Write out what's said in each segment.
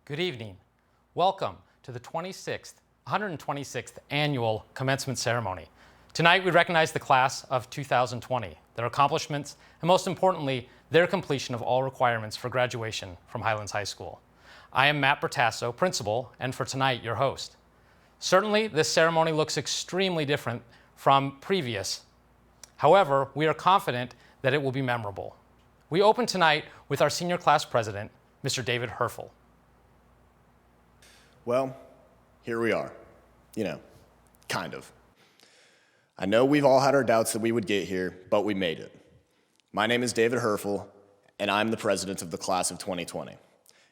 Good evening. Welcome to the 126th annual commencement ceremony. Tonight we recognize the class of 2020, their accomplishments, and most importantly, their completion of all requirements for graduation from Highlands High School. I am Matt Bertasso, principal, and for tonight, your host. Certainly, this ceremony looks extremely different from previous. However, we are confident that it will be memorable. We open tonight with our senior class president, Mr. David Herfel. Well, here we are. Kind of. I know we've all had our doubts that we would get here, but we made it. My name is David Herfel, and I'm the president of the class of 2020.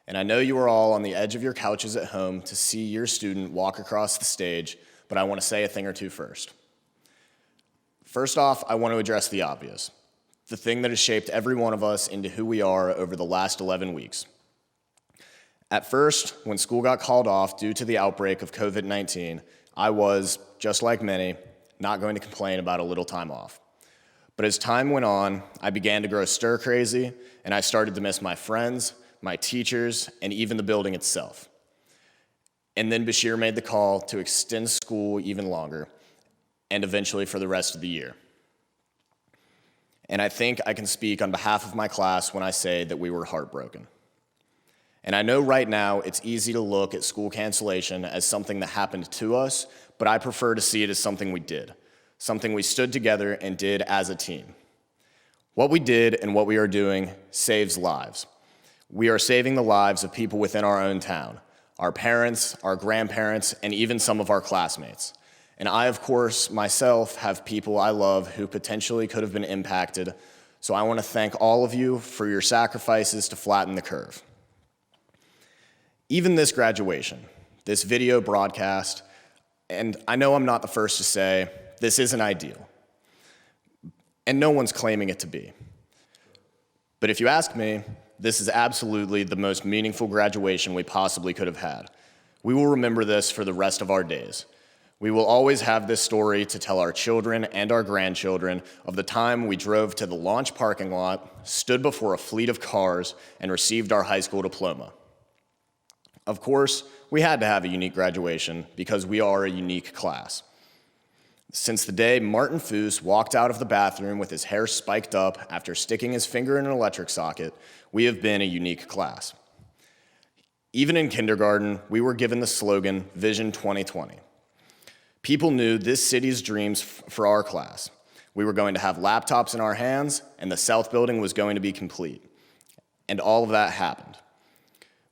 And I know you are all on the edge of your couches at home to see your student walk across the stage, but I want to say a thing or two first. First off, I want to address the obvious, the thing that has shaped every one of us into who we are over the last 11 weeks. At first, when school got called off due to the outbreak of COVID-19, I was, just like many, not going to complain about a little time off. But as time went on, I began to grow stir-crazy, and I started to miss my friends, my teachers, and even the building itself. And then Bashir made the call to extend school even longer, and eventually for the rest of the year. And I think I can speak on behalf of my class when I say that we were heartbroken. And I know right now it's easy to look at school cancellation as something that happened to us, but I prefer to see it as something we did, something we stood together and did as a team. What we did and what we are doing saves lives. We are saving the lives of people within our own town, our parents, our grandparents, and even some of our classmates. And I, of course, myself have people I love who potentially could have been impacted, so I want to thank all of you for your sacrifices to flatten the curve. Even this graduation, this video broadcast, and I know I'm not the first to say, this isn't ideal. And no one's claiming it to be. But if you ask me, this is absolutely the most meaningful graduation we possibly could have had. We will remember this for the rest of our days. We will always have this story to tell our children and our grandchildren of the time we drove to the launch parking lot, stood before a fleet of cars, and received our high school diploma. Of course, we had to have a unique graduation because we are a unique class. Since the day Martin Foose walked out of the bathroom with his hair spiked up after sticking his finger in an electric socket, we have been a unique class. Even in kindergarten, we were given the slogan, Vision 2020. People knew this city's dreams for our class. We were going to have laptops in our hands, and the South Building was going to be complete. And all of that happened.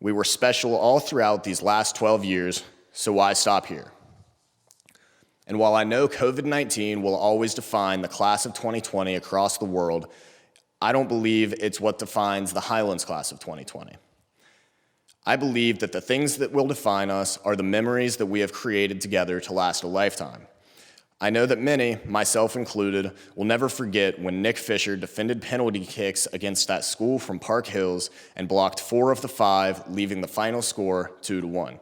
We were special all throughout these last 12 years, so why stop here? And while I know COVID-19 will always define the class of 2020 across the world, I don't believe it's what defines the Highlands class of 2020. I believe that the things that will define us are the memories that we have created together to last a lifetime. I know that many, myself included, will never forget when Nick Fisher defended penalty kicks against that school from Park Hills and blocked 4 of the 5, leaving the final score 2-1.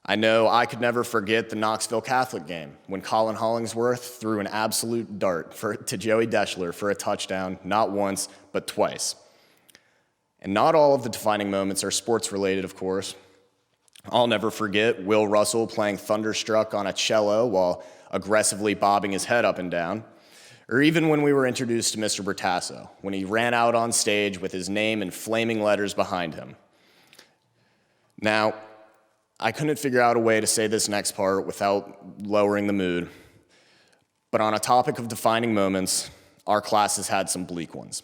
I know I could never forget the Knoxville Catholic game when Colin Hollingsworth threw an absolute dart to Joey Deschler for a touchdown, not once, but twice. And not all of the defining moments are sports-related, of course. I'll never forget Will Russell playing Thunderstruck on a cello while aggressively bobbing his head up and down, or even when we were introduced to Mr. Bertasso, when he ran out on stage with his name in flaming letters behind him. Now, I couldn't figure out a way to say this next part without lowering the mood, but on a topic of defining moments, our class has had some bleak ones.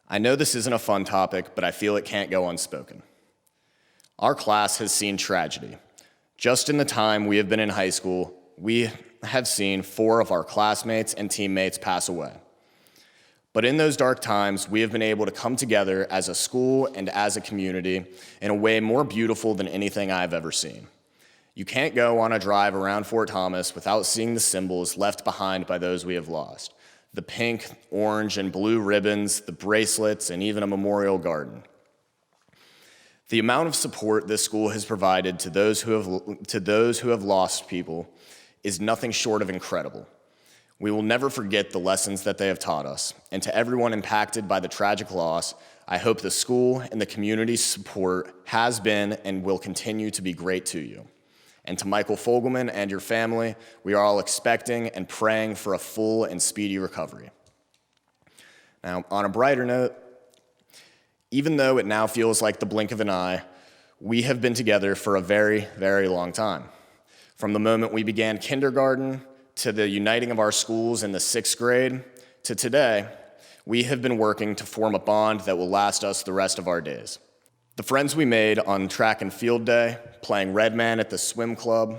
I know this isn't a fun topic, but I feel it can't go unspoken. Our class has seen tragedy. Just in the time we have been in high school, we have seen 4 of our classmates and teammates pass away. But in those dark times, we have been able to come together as a school and as a community in a way more beautiful than anything I've ever seen. You can't go on a drive around Fort Thomas without seeing the symbols left behind by those we have lost. The pink, orange, and blue ribbons, the bracelets, and even a memorial garden. The amount of support this school has provided to those who have lost people is nothing short of incredible. We will never forget the lessons that they have taught us, and to everyone impacted by the tragic loss, I hope the school and the community's support has been and will continue to be great to you. And to Michael Fogelman and your family, we are all expecting and praying for a full and speedy recovery. Now, on a brighter note, even though it now feels like the blink of an eye, we have been together for a very, very long time. From the moment we began kindergarten to the uniting of our schools in the 6th grade to today, we have been working to form a bond that will last us the rest of our days. The friends we made on track and field day, playing Red Man at the swim club,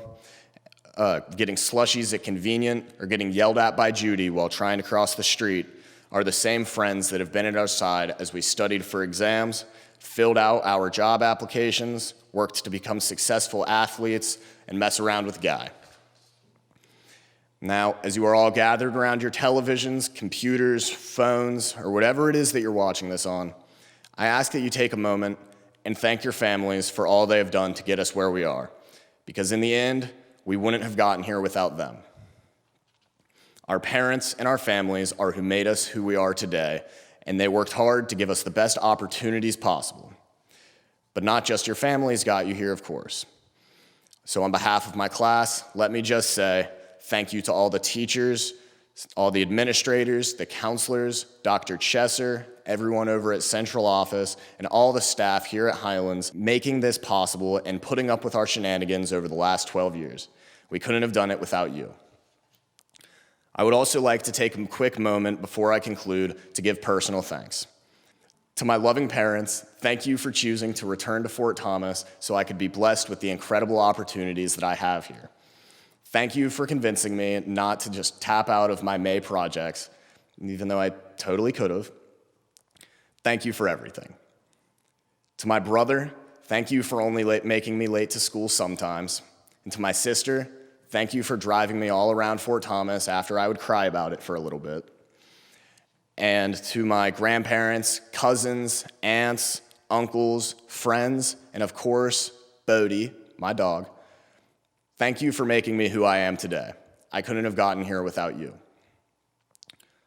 getting slushies at Convenient, or getting yelled at by Judy while trying to cross the street are the same friends that have been at our side as we studied for exams, filled out our job applications, worked to become successful athletes, and mess around with Guy. Now, as you are all gathered around your televisions, computers, phones, or whatever it is that you're watching this on, I ask that you take a moment and thank your families for all they have done to get us where we are, because in the end, we wouldn't have gotten here without them. Our parents and our families are who made us who we are today, and they worked hard to give us the best opportunities possible. But not just your families got you here, of course. So on behalf of my class, let me just say thank you to all the teachers, all the administrators, the counselors, Dr. Chesser, everyone over at Central Office, and all the staff here at Highlands making this possible and putting up with our shenanigans over the last 12 years. We couldn't have done it without you. I would also like to take a quick moment before I conclude to give personal thanks. To my loving parents, thank you for choosing to return to Fort Thomas so I could be blessed with the incredible opportunities that I have here. Thank you for convincing me not to just tap out of my May projects, even though I totally could have. Thank you for everything. To my brother, thank you for only making me late to school sometimes. And to my sister, thank you for driving me all around Fort Thomas after I would cry about it for a little bit. And to my grandparents, cousins, aunts, uncles, friends, and of course, Bodie, my dog, thank you for making me who I am today. I couldn't have gotten here without you.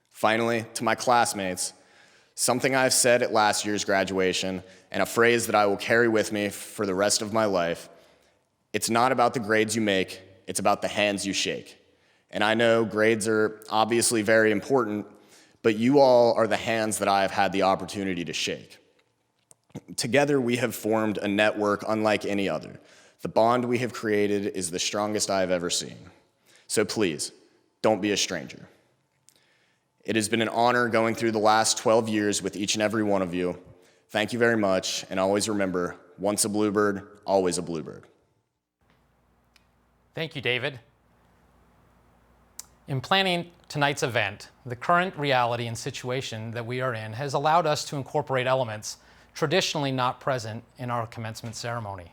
Finally, to my classmates, something I've said at last year's graduation, and a phrase that I will carry with me for the rest of my life: it's not about the grades you make, it's about the hands you shake. And I know grades are obviously very important, but you all are the hands that I have had the opportunity to shake. Together, we have formed a network unlike any other. The bond we have created is the strongest I have ever seen. So please, don't be a stranger. It has been an honor going through the last 12 years with each and every one of you. Thank you very much, and always remember, once a bluebird, always a bluebird. Thank you, David. In planning tonight's event, the current reality and situation that we are in has allowed us to incorporate elements traditionally not present in our commencement ceremony.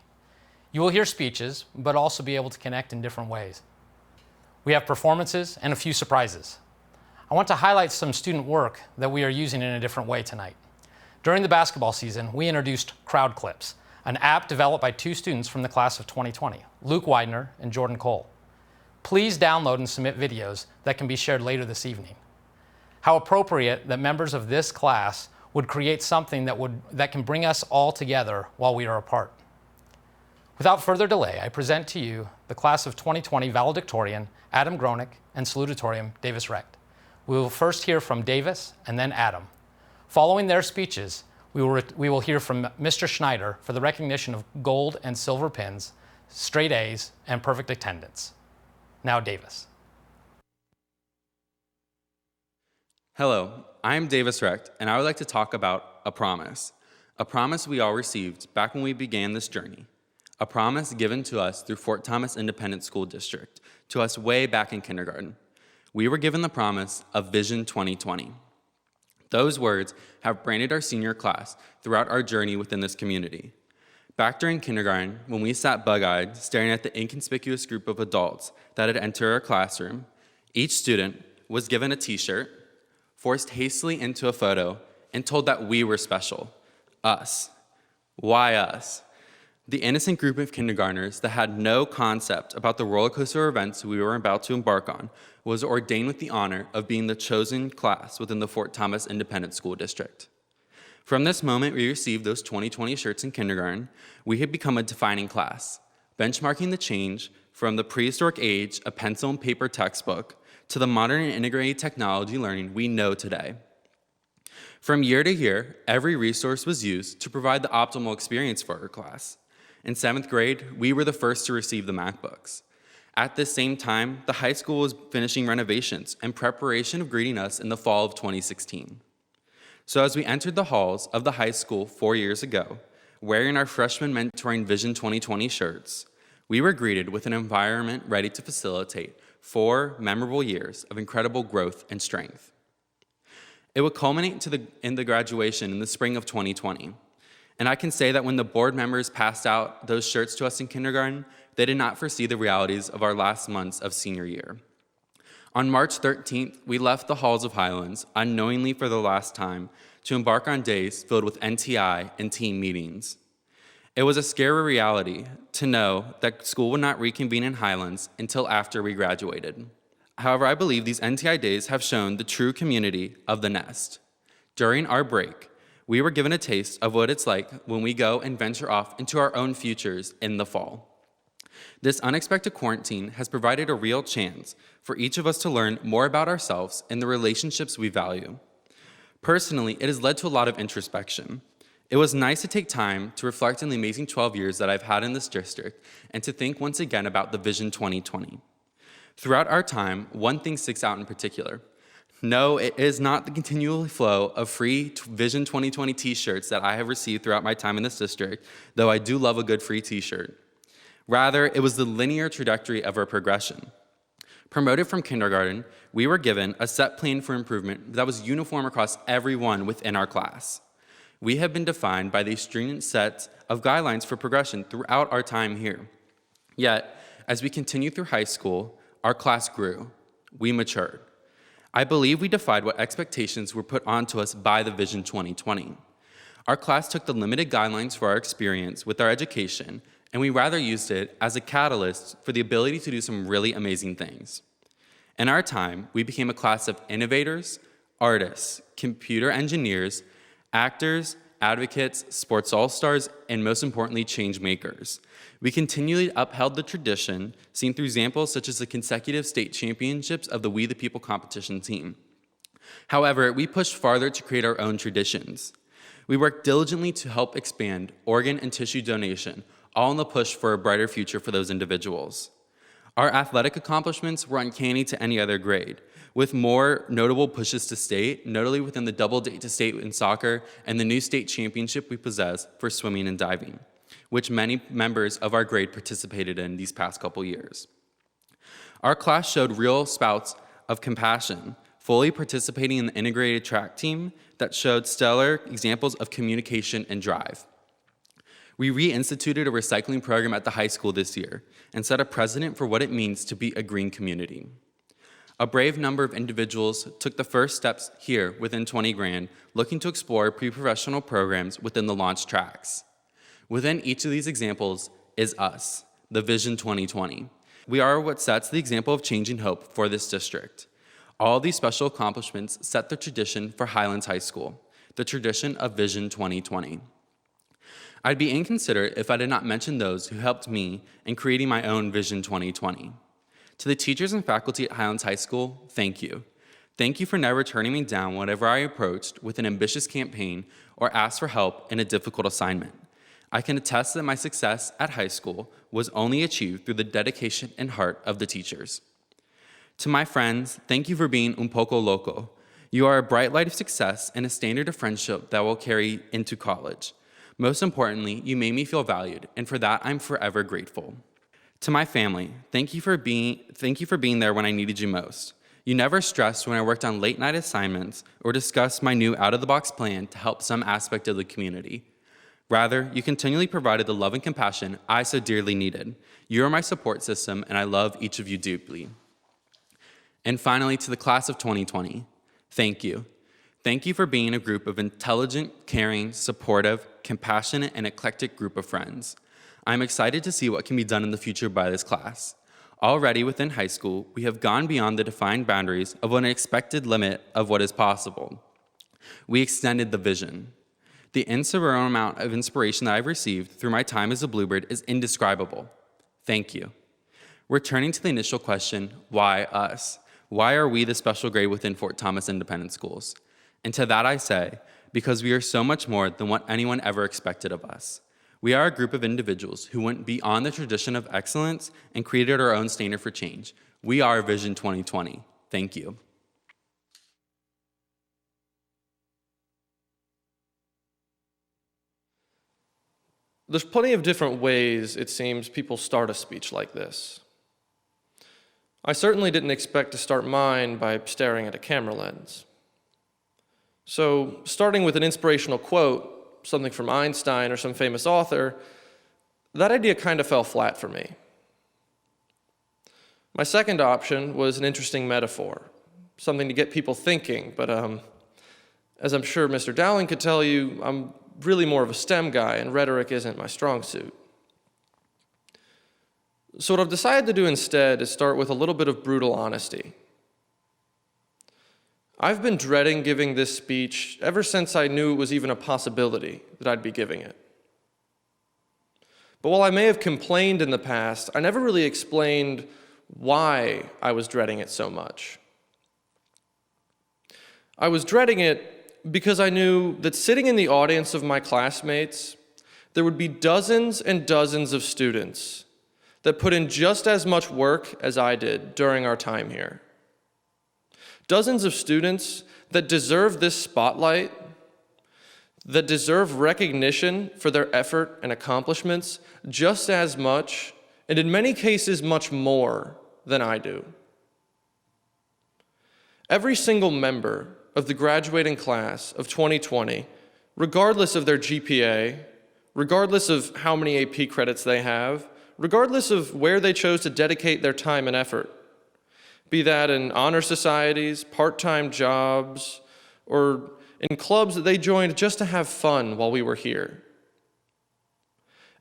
You will hear speeches, but also be able to connect in different ways. We have performances and a few surprises. I want to highlight some student work that we are using in a different way tonight. During the basketball season, we introduced Crowd Clips, an app developed by two students from the class of 2020, Luke Widener and Jordan Cole. Please download and submit videos that can be shared later this evening. How appropriate that members of this class would create something that can bring us all together while we are apart. Without further delay, I present to you the class of 2020 Valedictorian, Adam Gronick, and Salutatorian, Davis Recht. We will first hear from Davis and then Adam. Following their speeches, we will hear from Mr. Schneider for the recognition of gold and silver pins, straight A's, and perfect attendance. Now, Davis. Hello, I'm Davis Recht, and I would like to talk about a promise we all received back when we began this journey, a promise given to us through Fort Thomas Independent School District, to us way back in kindergarten. We were given the promise of Vision 2020. Those words have branded our senior class throughout our journey within this community. Back during kindergarten, when we sat bug-eyed, staring at the inconspicuous group of adults that had entered our classroom, each student was given a t-shirt, forced hastily into a photo, and told that we were special. Us. Why us? The innocent group of kindergartners that had no concept about the roller coaster events we were about to embark on was ordained with the honor of being the chosen class within the Fort Thomas Independent School District. From this moment we received those 2020 shirts in kindergarten, we had become a defining class, benchmarking the change from the prehistoric age of pencil and paper textbook to the modern and integrated technology learning we know today. From year to year, every resource was used to provide the optimal experience for our class. In 7th grade, we were the first to receive the MacBooks. At this same time, the high school was finishing renovations in preparation of greeting us in the fall of 2016. So as we entered the halls of the high school 4 years ago, wearing our freshman mentoring Vision 2020 shirts, we were greeted with an environment ready to facilitate 4 memorable years of incredible growth and strength. It would culminate in the graduation in the spring of 2020. And I can say that when the board members passed out those shirts to us in kindergarten, they did not foresee the realities of our last months of senior year. On March 13th, we left the halls of Highlands, unknowingly for the last time, to embark on days filled with NTI and team meetings. It was a scary reality to know that school would not reconvene in Highlands until after we graduated. However, I believe these NTI days have shown the true community of the nest. During our break, we were given a taste of what it's like when we go and venture off into our own futures in the fall. This unexpected quarantine has provided a real chance for each of us to learn more about ourselves and the relationships we value. Personally, it has led to a lot of introspection. It was nice to take time to reflect on the amazing 12 years that I've had in this district and to think once again about the Vision 2020. Throughout our time, one thing sticks out in particular. No, it is not the continual flow of free Vision 2020 t-shirts that I have received throughout my time in this district, though I do love a good free t-shirt. Rather, it was the linear trajectory of our progression. Promoted from kindergarten, we were given a set plan for improvement that was uniform across everyone within our class. We have been defined by these stringent sets of guidelines for progression throughout our time here. Yet, as we continued through high school, our class grew. We matured. I believe we defied what expectations were put onto us by the Vision 2020. Our class took the limited guidelines for our experience with our education, and we rather used it as a catalyst for the ability to do some really amazing things. In our time, we became a class of innovators, artists, computer engineers, actors, advocates, sports all-stars, and most importantly, change makers. We continually upheld the tradition seen through examples such as the consecutive state championships of the We the People competition team. However, we pushed farther to create our own traditions. We worked diligently to help expand organ and tissue donation, all in the push for a brighter future for those individuals. Our athletic accomplishments were uncanny to any other grade, with more notable pushes to state, notably within the double date to state in soccer and the new state championship we possess for swimming and diving, which many members of our grade participated in these past couple years. Our class showed real spouts of compassion, fully participating in the integrated track team that showed stellar examples of communication and drive. We reinstituted a recycling program at the high school this year and set a precedent for what it means to be a green community. A brave number of individuals took the first steps here within 20 Grand, looking to explore pre-professional programs within the launch tracks. Within each of these examples is us, the Vision 2020. We are what sets the example of changing hope for this district. All these special accomplishments set the tradition for Highlands High School, the tradition of Vision 2020. I'd be inconsiderate if I did not mention those who helped me in creating my own Vision 2020. To the teachers and faculty at Highlands High School, thank you. Thank you for never turning me down whenever I approached with an ambitious campaign or asked for help in a difficult assignment. I can attest that my success at high school was only achieved through the dedication and heart of the teachers. To my friends, thank you for being un poco loco. You are a bright light of success and a standard of friendship that will carry into college. Most importantly, you made me feel valued, and for that, I'm forever grateful. To my family, thank you for being there when I needed you most. You never stressed when I worked on late night assignments or discussed my new out-of-the-box plan to help some aspect of the community. Rather, you continually provided the love and compassion I so dearly needed. You are my support system, and I love each of you deeply. And finally, to the class of 2020, thank you. Thank you for being a group of intelligent, caring, supportive, compassionate, and eclectic group of friends. I'm excited to see what can be done in the future by this class. Already within high school, we have gone beyond the defined boundaries of an expected limit of what is possible. We extended the vision. The insurmountable amount of inspiration that I've received through my time as a Bluebird is indescribable. Thank you. Returning to the initial question, why us? Why are we the special grade within Fort Thomas Independent Schools? And to that I say, because we are so much more than what anyone ever expected of us. We are a group of individuals who went beyond the tradition of excellence and created our own standard for change. We are Vision 2020. Thank you. There's plenty of different ways, it seems, people start a speech like this. I certainly didn't expect to start mine by staring at a camera lens. So, starting with an inspirational quote, something from Einstein or some famous author, that idea kind of fell flat for me. My second option was an interesting metaphor, something to get people thinking, but as I'm sure Mr. Dowling could tell you, I'm really more of a STEM guy, and rhetoric isn't my strong suit. So what I've decided to do instead is start with a little bit of brutal honesty. I've been dreading giving this speech ever since I knew it was even a possibility that I'd be giving it. But while I may have complained in the past, I never really explained why I was dreading it so much. I was dreading it because I knew that sitting in the audience of my classmates, there would be dozens and dozens of students that put in just as much work as I did during our time here. Dozens of students that deserve this spotlight, that deserve recognition for their effort and accomplishments just as much, and in many cases much more than I do. Every single member of the graduating class of 2020, regardless of their GPA, regardless of how many AP credits they have, regardless of where they chose to dedicate their time and effort, be that in honor societies, part-time jobs, or in clubs that they joined just to have fun while we were here.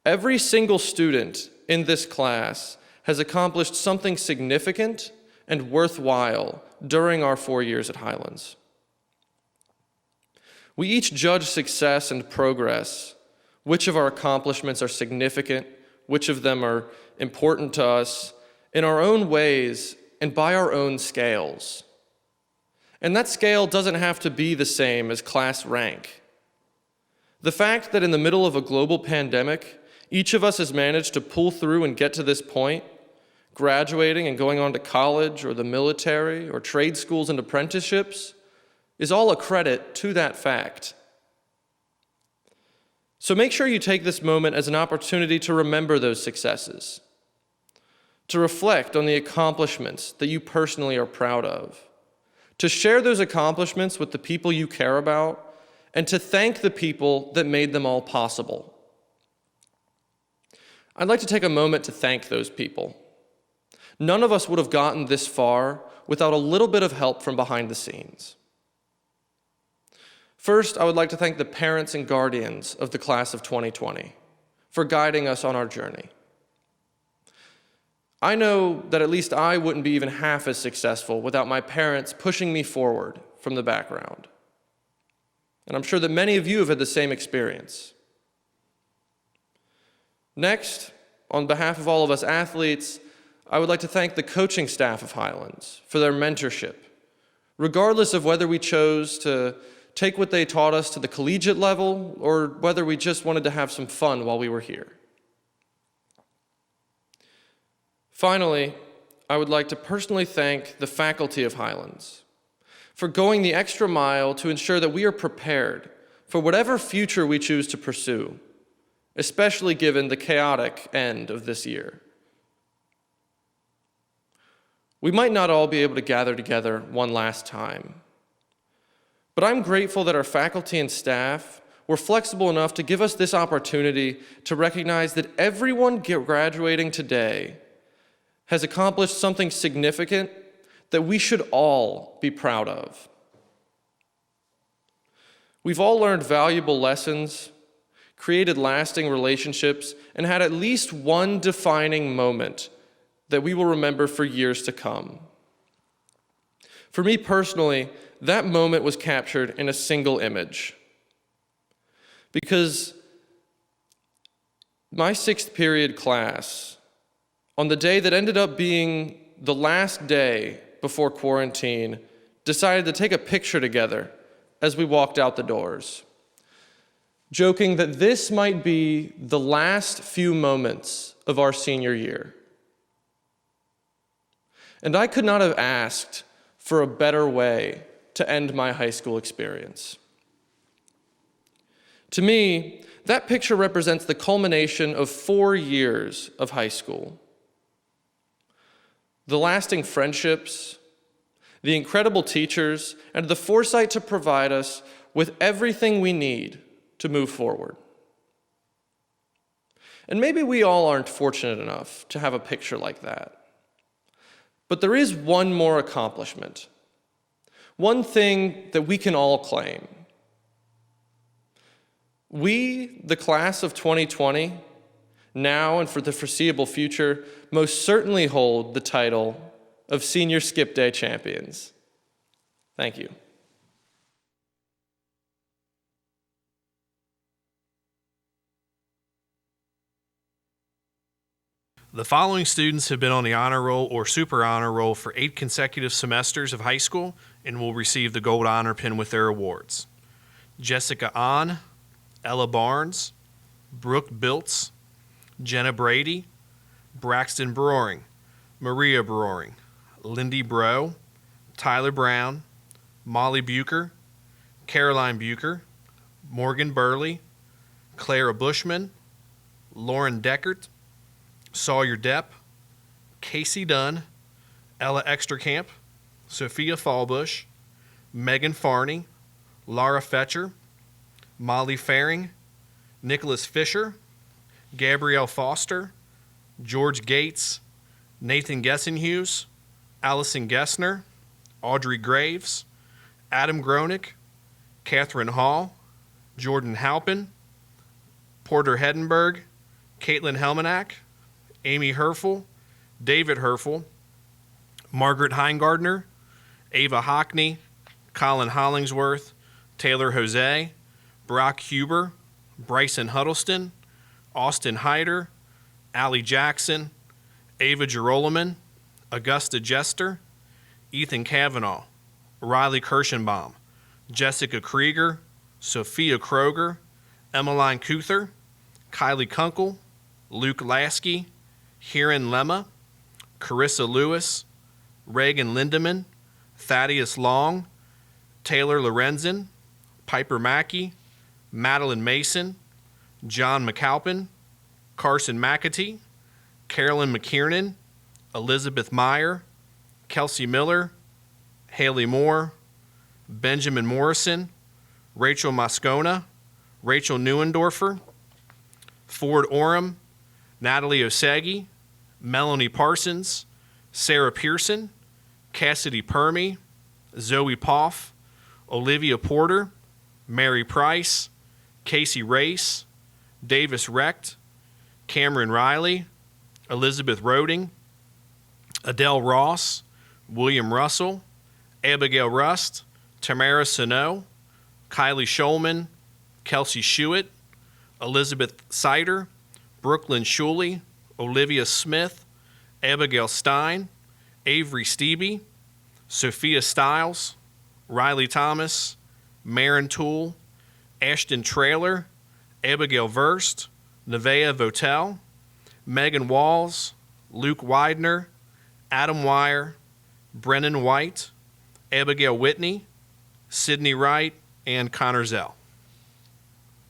Every single student in this class has accomplished something significant and worthwhile during our 4 years at Highlands. We each judge success and progress, which of our accomplishments are significant, which of them are important to us, in our own ways and by our own scales. And that scale doesn't have to be the same as class rank. The fact that in the middle of a global pandemic, each of us has managed to pull through and get to this point, graduating and going on to college or the military or trade schools and apprenticeships, is all a credit to that fact. So make sure you take this moment as an opportunity to remember those successes, to reflect on the accomplishments that you personally are proud of, to share those accomplishments with the people you care about, and to thank the people that made them all possible. I'd like to take a moment to thank those people. None of us would have gotten this far without a little bit of help from behind the scenes. First, I would like to thank the parents and guardians of the class of 2020 for guiding us on our journey. I know that at least I wouldn't be even half as successful without my parents pushing me forward from the background. And I'm sure that many of you have had the same experience. Next, on behalf of all of us athletes, I would like to thank the coaching staff of Highlands for their mentorship, regardless of whether we chose to take what they taught us to the collegiate level or whether we just wanted to have some fun while we were here. Finally, I would like to personally thank the faculty of Highlands for going the extra mile to ensure that we are prepared for whatever future we choose to pursue, especially given the chaotic end of this year. We might not all be able to gather together one last time, but I'm grateful that our faculty and staff were flexible enough to give us this opportunity to recognize that everyone graduating today has accomplished something significant that we should all be proud of. We've all learned valuable lessons, created lasting relationships, and had at least one defining moment that we will remember for years to come. For me personally, that moment was captured in a single image. Because my sixth period class, on the day that ended up being the last day before quarantine, decided to take a picture together as we walked out the doors, joking that this might be the last few moments of our senior year. And I could not have asked for a better way to end my high school experience. To me, that picture represents the culmination of 4 years of high school. The lasting friendships, the incredible teachers, and the foresight to provide us with everything we need to move forward. And maybe we all aren't fortunate enough to have a picture like that. But there is one more accomplishment, one thing that we can all claim. We, the class of 2020, now and for the foreseeable future, most certainly hold the title of Senior Skip Day Champions. Thank you. The following students have been on the honor roll or super honor roll for 8 consecutive semesters of high school and will receive the gold honor pin with their awards. Jessica Ahn, Ella Barnes, Brooke Biltz, Jenna Brady, Braxton Broering, Maria Broering, Lindy Bro, Tyler Brown, Molly Bucher, Caroline Bucher, Morgan Burley, Clara Bushman, Lauren Deckert, Sawyer Depp, Casey Dunn, Ella Extracamp, Sophia Fallbush, Megan Farney, Laura Fetcher, Molly Faring, Nicholas Fisher, Gabrielle Foster, George Gates, Nathan Gessenhughes, Allison Gessner, Audrey Graves, Adam Gronick, Catherine Hall, Jordan Halpin, Porter Hedenberg, Caitlin Helmanack, Amy Herfel, David Herfel, Margaret Heingardner, Ava Hockney, Colin Hollingsworth, Taylor Jose, Brock Huber, Bryson Huddleston, Austin Hyder, Allie Jackson, Ava Gerolaman, Augusta Jester, Ethan Kavanaugh, Riley Kirschenbaum, Jessica Krieger, Sophia Kroger, Emmeline Kuther, Kylie Kunkel, Luke Lasky, Hiran Lemma, Carissa Lewis, Reagan Lindeman, Thaddeus Long, Taylor Lorenzen, Piper Mackey, Madeline Mason, John McAlpin, Carson McAtee, Carolyn McKiernan, Elizabeth Meyer, Kelsey Miller, Haley Moore, Benjamin Morrison, Rachel Moscona, Rachel Neuendorfer, Ford Oram, Natalie Osagi, Melanie Parsons, Sarah Pearson, Cassidy Permy, Zoe Poff, Olivia Porter, Mary Price, Casey Race, Davis Recht, Cameron Riley, Elizabeth Roding, Adele Ross, William Russell, Abigail Rust, Tamara Sano, Kylie Schulman, Kelsey Schuett, Elizabeth Sider, Brooklyn Schuley, Olivia Smith, Abigail Stein, Avery Stebe, Sophia Stiles, Riley Thomas, Marin Toole, Ashton Trailer, Abigail Verst, Nevaeh Votel, Megan Walls, Luke Widener, Adam Wire, Brennan White, Abigail Whitney, Sydney Wright, and Connor Zell.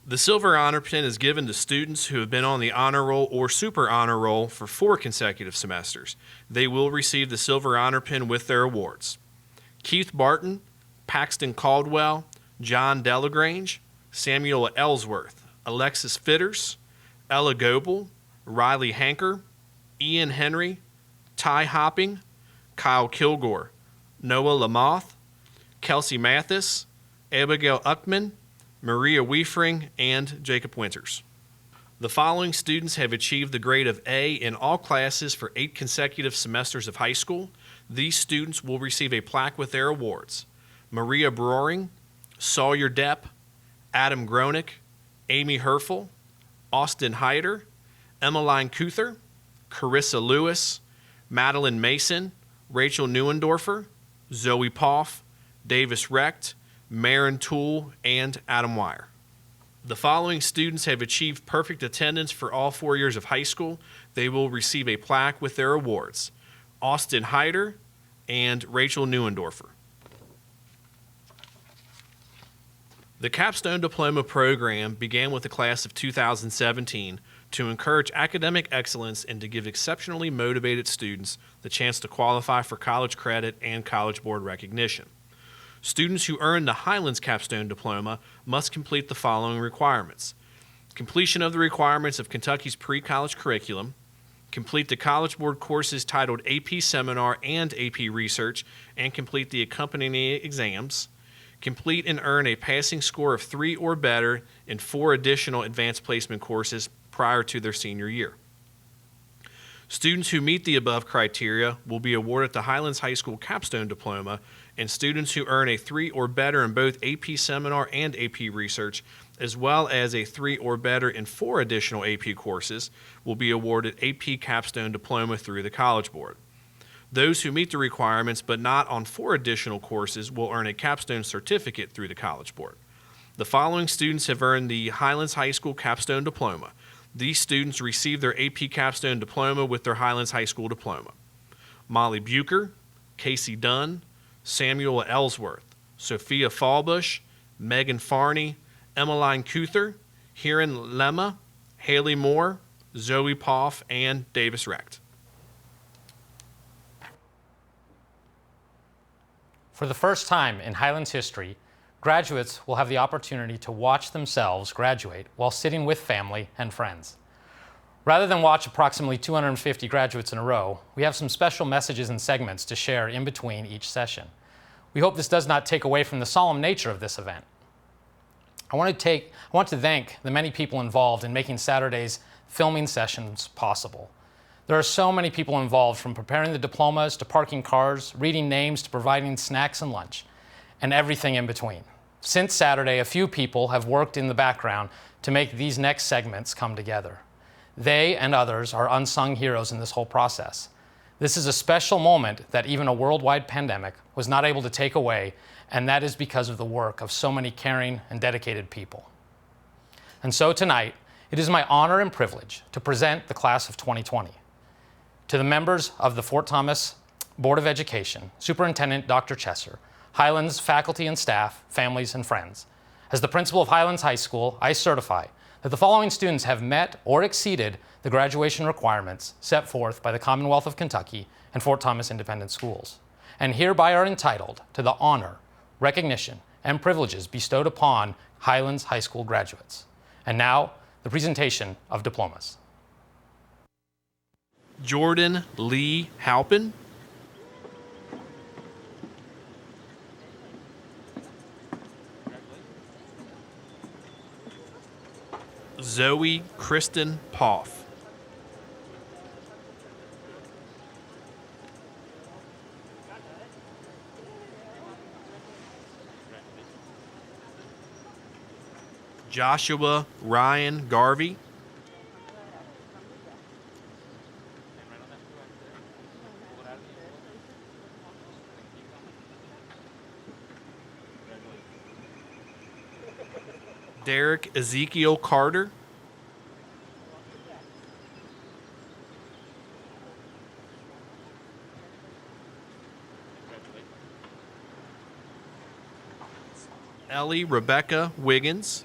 The Silver Honor Pin is given to students who have been on the Honor Roll or Super Honor Roll for 4 consecutive semesters. They will receive the Silver Honor Pin with their awards. Keith Barton, Paxton Caldwell, John Delagrange, Samuel Ellsworth, Alexis Fitters, Ella Goebel, Riley Hanker, Ian Henry, Ty Hopping, Kyle Kilgore, Noah Lamoth, Kelsey Mathis, Abigail Uckman, Maria Weifring, and Jacob Winters. The following students have achieved the grade of A in all classes for 8 consecutive semesters of high school. These students will receive a plaque with their awards. Maria Broering, Sawyer Depp, Adam Gronick, Amy Herfel, Austin Hyder, Emmeline Kuther, Carissa Lewis, Madeline Mason, Rachel Neuendorfer, Zoe Poff, Davis Recht, Marin Toole, and Adam Wire. The following students have achieved perfect attendance for all 4 years of high school. They will receive a plaque with their awards. Austin Hyder and Rachel Neuendorfer. The Capstone Diploma program began with the class of 2017 to encourage academic excellence and to give exceptionally motivated students the chance to qualify for college credit and College Board recognition. Students who earn the Highlands Capstone Diploma must complete the following requirements: completion of the requirements of Kentucky's pre-college curriculum, complete the College Board courses titled AP Seminar and AP Research, and complete the accompanying exams, complete and earn a passing score of 3 or better in 4 additional advanced placement courses prior to their senior year. Students who meet the above criteria will be awarded the Highlands High School Capstone Diploma, and students who earn a 3 or better in both AP Seminar and AP Research, as well as a 3 or better in 4 additional AP courses, will be awarded AP Capstone Diploma through the College Board. Those who meet the requirements but not on 4 additional courses will earn a capstone certificate through the College Board. The following students have earned the Highlands High School Capstone Diploma. These students receive their AP Capstone Diploma with their Highlands High School Diploma: Molly Bucher, Casey Dunn, Samuel Ellsworth, Sophia Fallbush, Megan Farney, Emmeline Kuther, Hiran Lemma, Haley Moore, Zoe Poff, and Davis Recht. For the first time in Highlands history, graduates will have the opportunity to watch themselves graduate while sitting with family and friends. Rather than watch approximately 250 graduates in a row, we have some special messages and segments to share in between each session. We hope this does not take away from the solemn nature of this event. I want to thank the many people involved in making Saturday's filming sessions possible. There are so many people involved, from preparing the diplomas to parking cars, reading names to providing snacks and lunch, and everything in between. Since Saturday, a few people have worked in the background to make these next segments come together. They and others are unsung heroes in this whole process. This is a special moment that even a worldwide pandemic was not able to take away, and that is because of the work of so many caring and dedicated people. And so tonight, it is my honor and privilege to present the class of 2020. To the members of the Fort Thomas Board of Education, Superintendent Dr. Chesser, Highlands faculty and staff, families, and friends. As the principal of Highlands High School, I certify that the following students have met or exceeded the graduation requirements set forth by the Commonwealth of Kentucky and Fort Thomas Independent Schools, and hereby are entitled to the honor, recognition, and privileges bestowed upon Highlands High School graduates. And now, the presentation of diplomas. Jordan Lee Halpin. Zoe Kristen Poff. Joshua Ryan Garvey. Derek Ezekiel Carter. Ellie Rebecca Wiggins.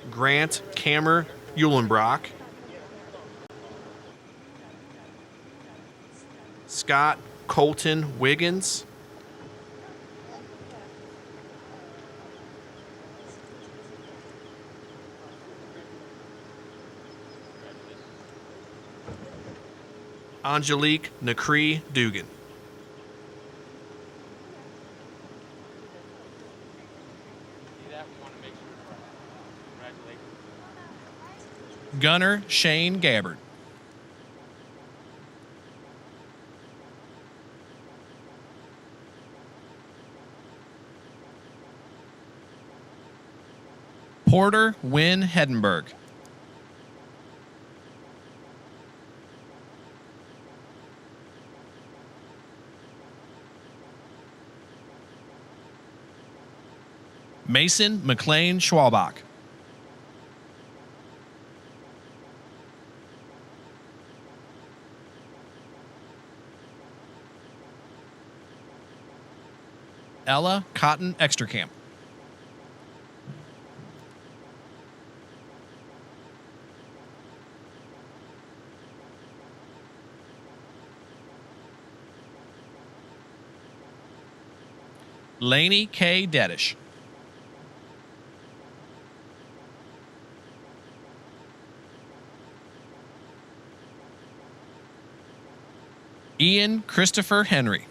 Grant Kammer Eulenbrock. Scott Colton Wiggins. Angelique Nacree Dugan. Gunnar Shane Gabbard. Porter Wynn Hedenberg. Mason McLean Schwalbach. Ella Cotton Extracamp. Laney K. Dedish. Ian Christopher Henry.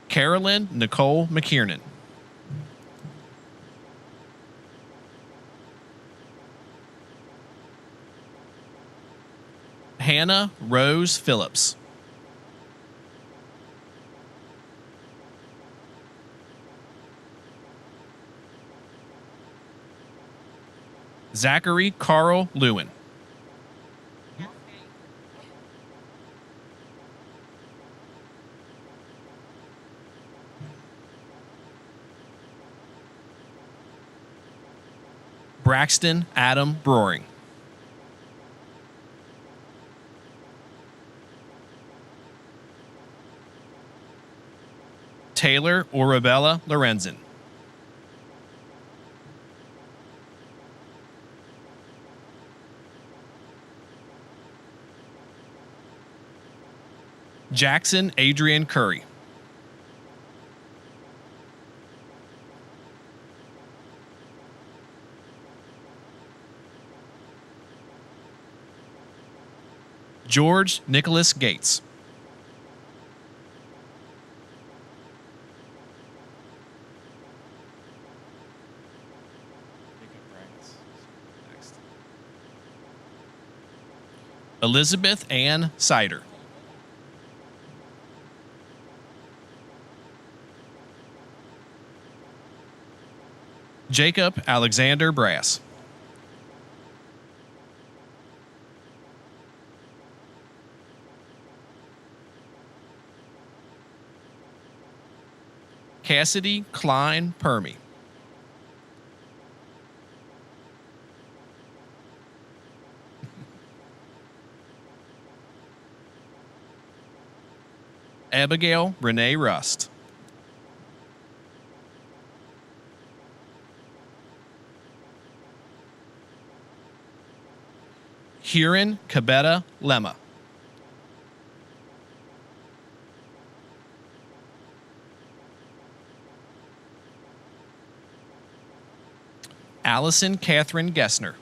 Carolyn Nicole McKiernan. Hannah Rose Phillips. Zachary Carl Lewin. Braxton Adam Broering. Taylor Orabella Lorenzen. Jackson Adrian Curry. George Nicholas Gates. Elizabeth Ann Sider. Jacob Alexander Brass. Cassidy Klein Permy. Abigail Renee Rust. Huron Cabetta Lemma. Allison Catherine Gessner.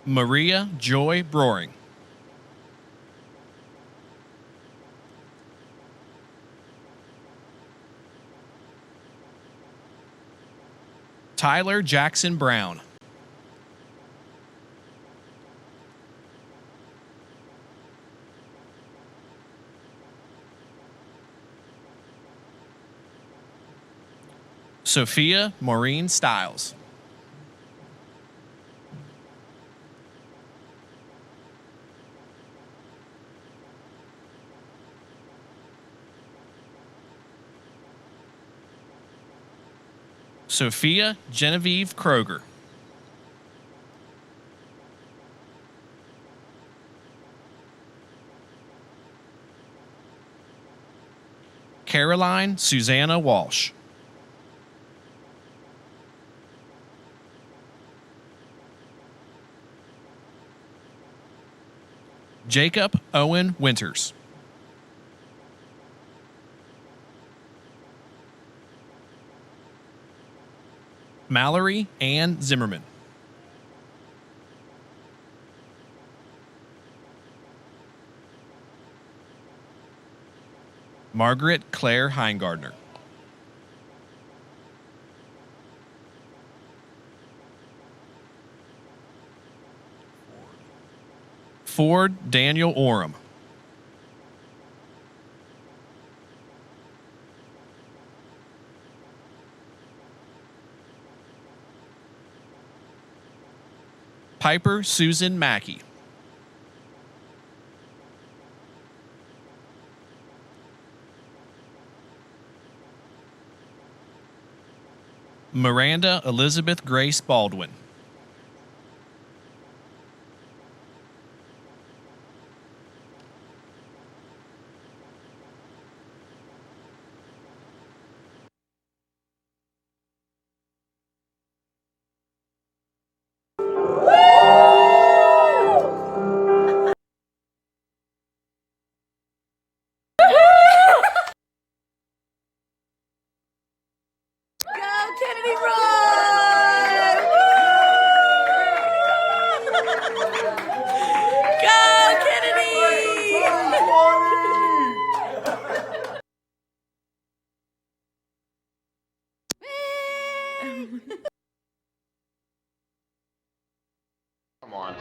Maria Joy Broering. Tyler Jackson Brown. Sophia Maureen Stiles. Sophia Genevieve Kroger. Caroline Susanna Walsh. Jacob Owen Winters. Mallory Ann Zimmerman. Margaret Claire Heingardner. Ford Daniel Oram. Piper Susan Mackey. Miranda Elizabeth Grace Baldwin. Kennedy run! Go Kennedy! Come on.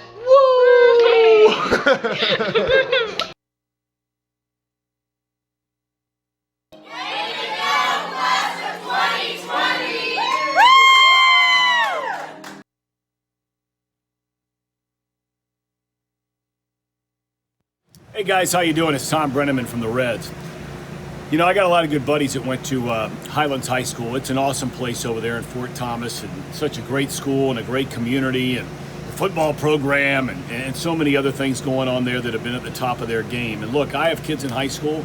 Hey guys, how you doing? It's Tom Brenneman from the Reds. You know, I got a lot of good buddies that went to Highlands High School. It's an awesome place over there in Fort Thomas, and such a great school and a great community, and the football program, and so many other things going on there that have been at the top of their game. And look, I have kids in high school,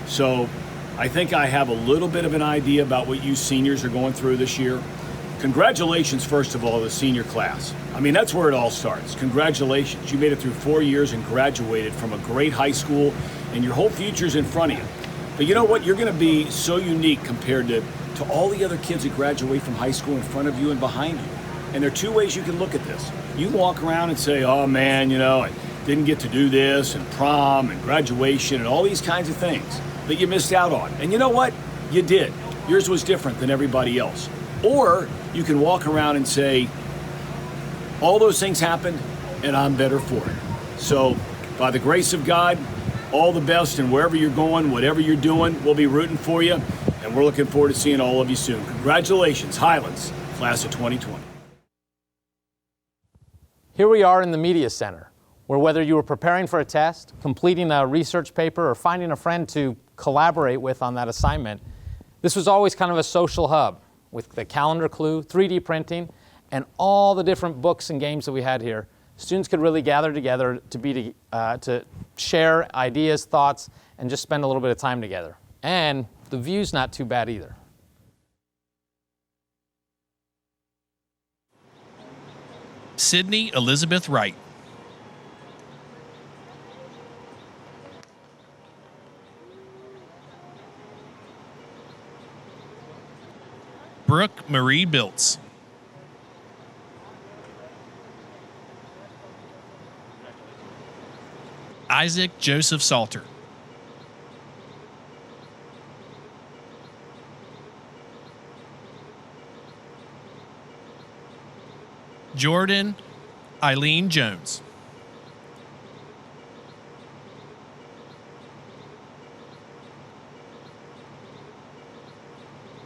so I think I have a little bit of an idea about what you seniors are going through this year. Congratulations, first of all, to the senior class. I mean, that's where it all starts. Congratulations. You made it through 4 years and graduated from a great high school, and your whole future's in front of you. But you know what? You're going to be so unique compared to all the other kids that graduate from high school in front of you and behind you. And there are two ways you can look at this. You can walk around and say, oh man, you know, I didn't get to do this, and prom, and graduation, and all these kinds of things that you missed out on. And you know what? You did. Yours was different than everybody else. Or you can walk around and say, all those things happened, and I'm better for it. So, by the grace of God, all the best, and wherever you're going, whatever you're doing, we'll be rooting for you, and we're looking forward to seeing all of you soon. Congratulations, Highlands, class of 2020. Here we are in the Media Center, where whether you were preparing for a test, completing a research paper, or finding a friend to collaborate with on that assignment, this was always kind of a social hub with the calendar clue, 3D printing, and all the different books and games that we had here. Students could really gather together to share ideas, thoughts, and just spend a little bit of time together. And the view's not too bad either. Sydney Elizabeth Wright. Brooke Marie Biltz. Isaac Joseph Salter. Jordan Eileen Jones.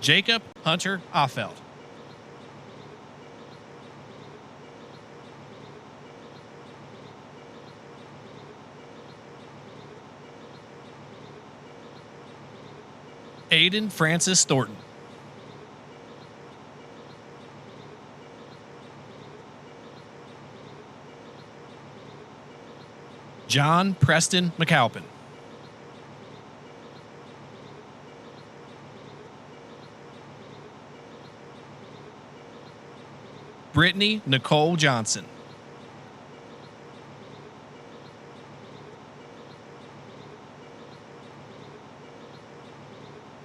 Jacob Hunter Offeld. Aiden Francis Thornton. John Preston McAlpin. Brittany Nicole Johnson.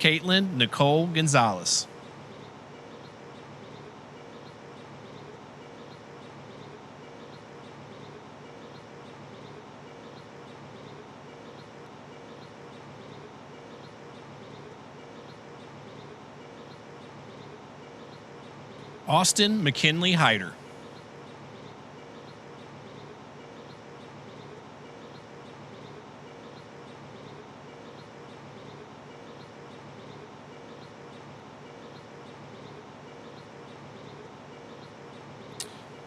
Caitlin Nicole Gonzalez. Austin McKinley Hyder.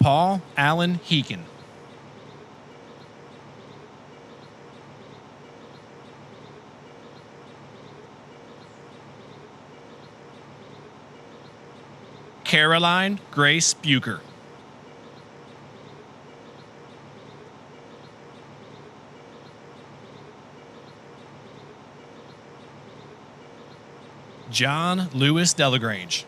Paul Allen Heekin. Caroline Grace Bucher. John Lewis Delagrange.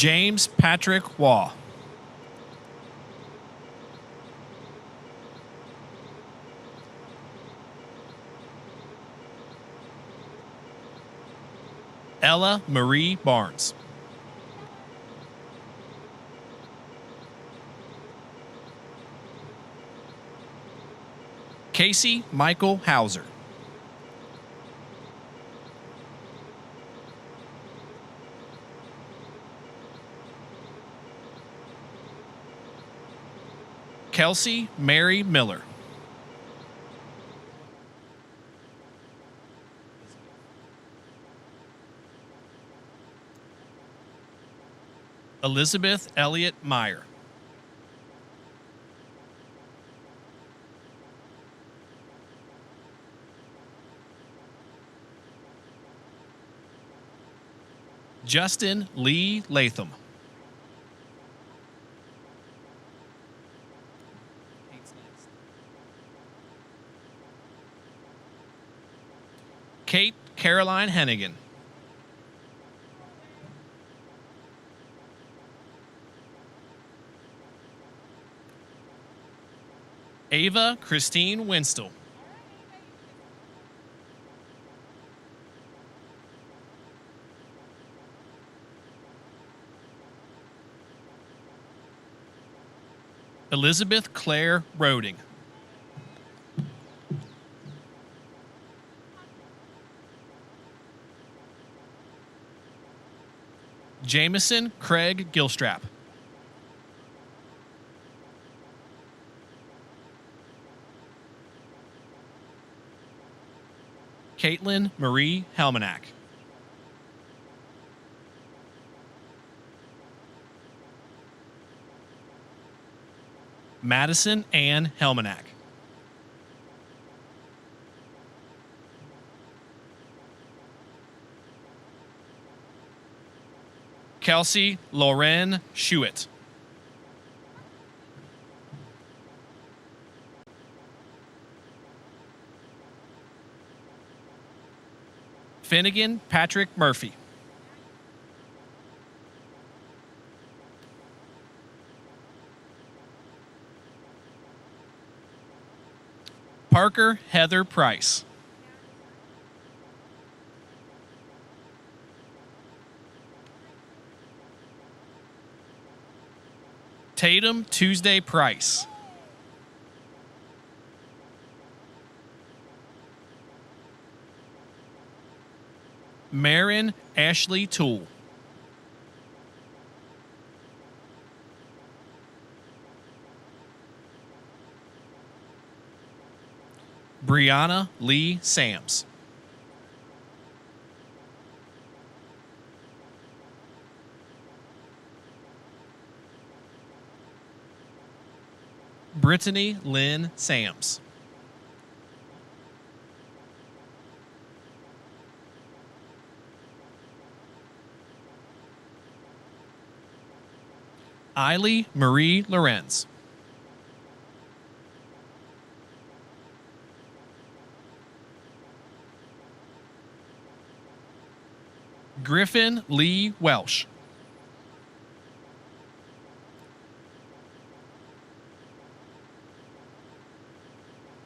James Patrick Waugh. Ella Marie Barnes. Casey Michael Hauser. Kelsey Mary Miller. Elizabeth Elliott Meyer. Justin Lee Latham. Kate Caroline Hennigan. Ava Christine Winstel. Elizabeth Claire Roding. Jameson Craig Gilstrap. Caitlin Marie Helmanack. Madison Ann Helmanack. Kelsey Lauren Schuett. Finnegan Patrick Murphy. Parker Heather Price. Tatum Tuesday Price. Marin Ashley Toole. Brianna Lee Sams. Brittany Lynn Sams. Eiley Marie Lorenz. Griffin Lee Welsh.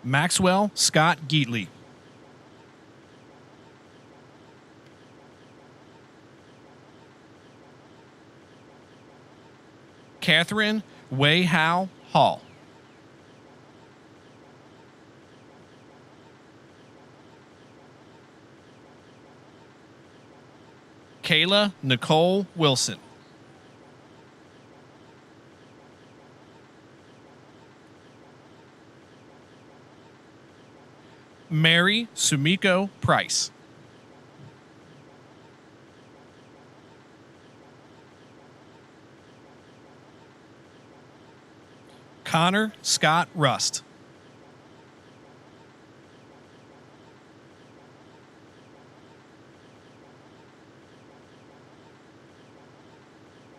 Maxwell Scott Geatley. Catherine Wei Hao Hall. Kayla Nicole Wilson. Mary Sumiko Price. Connor Scott Rust.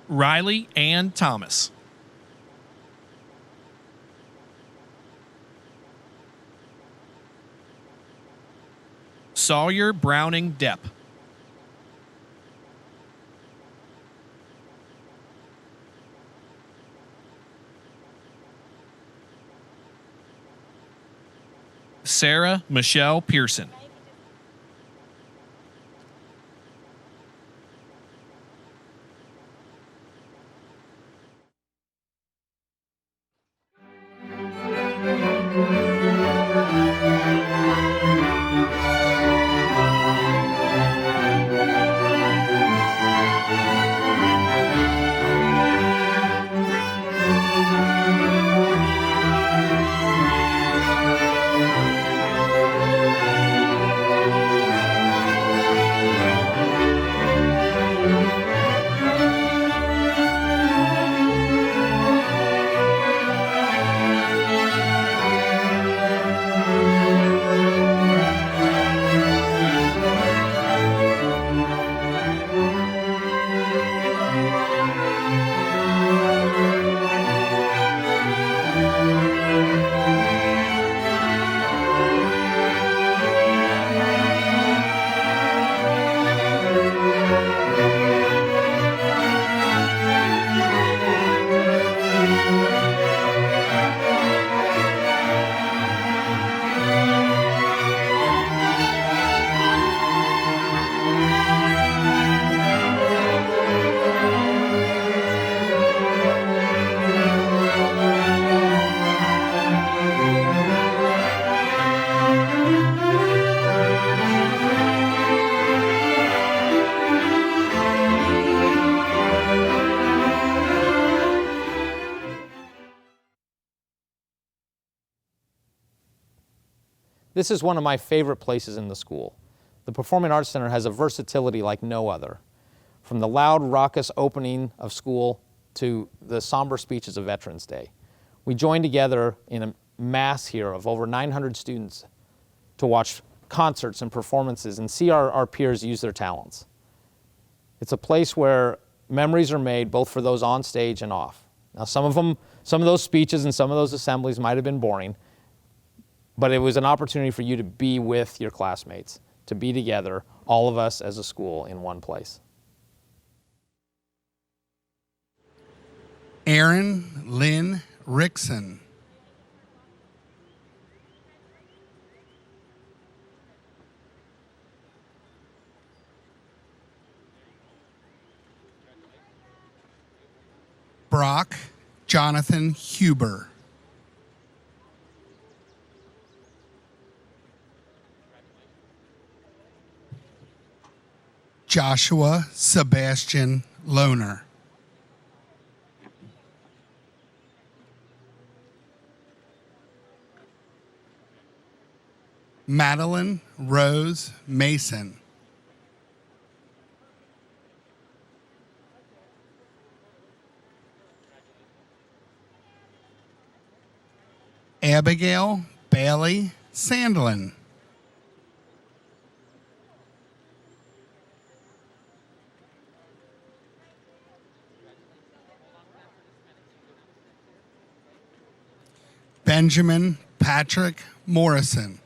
Riley Ann Thomas. Sawyer Browning Depp. Sarah Michelle Pearson. This is one of my favorite places in the school. The Performing Arts Center has a versatility like no other. From the loud, raucous opening of school to the somber speeches of Veterans Day. We joined together in a mass here of over 900 students to watch concerts and performances and see our peers use their talents. It's a place where memories are made both for those on stage and off. Now some of those speeches and some of those assemblies might have been boring, but it was an opportunity for you to be with your classmates, to be together, all of us as a school in one place. Aaron Lynn Rickson. Brock Jonathan Huber. Joshua Sebastian Lohner. Madeline Rose Mason. Abigail Bailey Sandlin. Benjamin Patrick Morrison.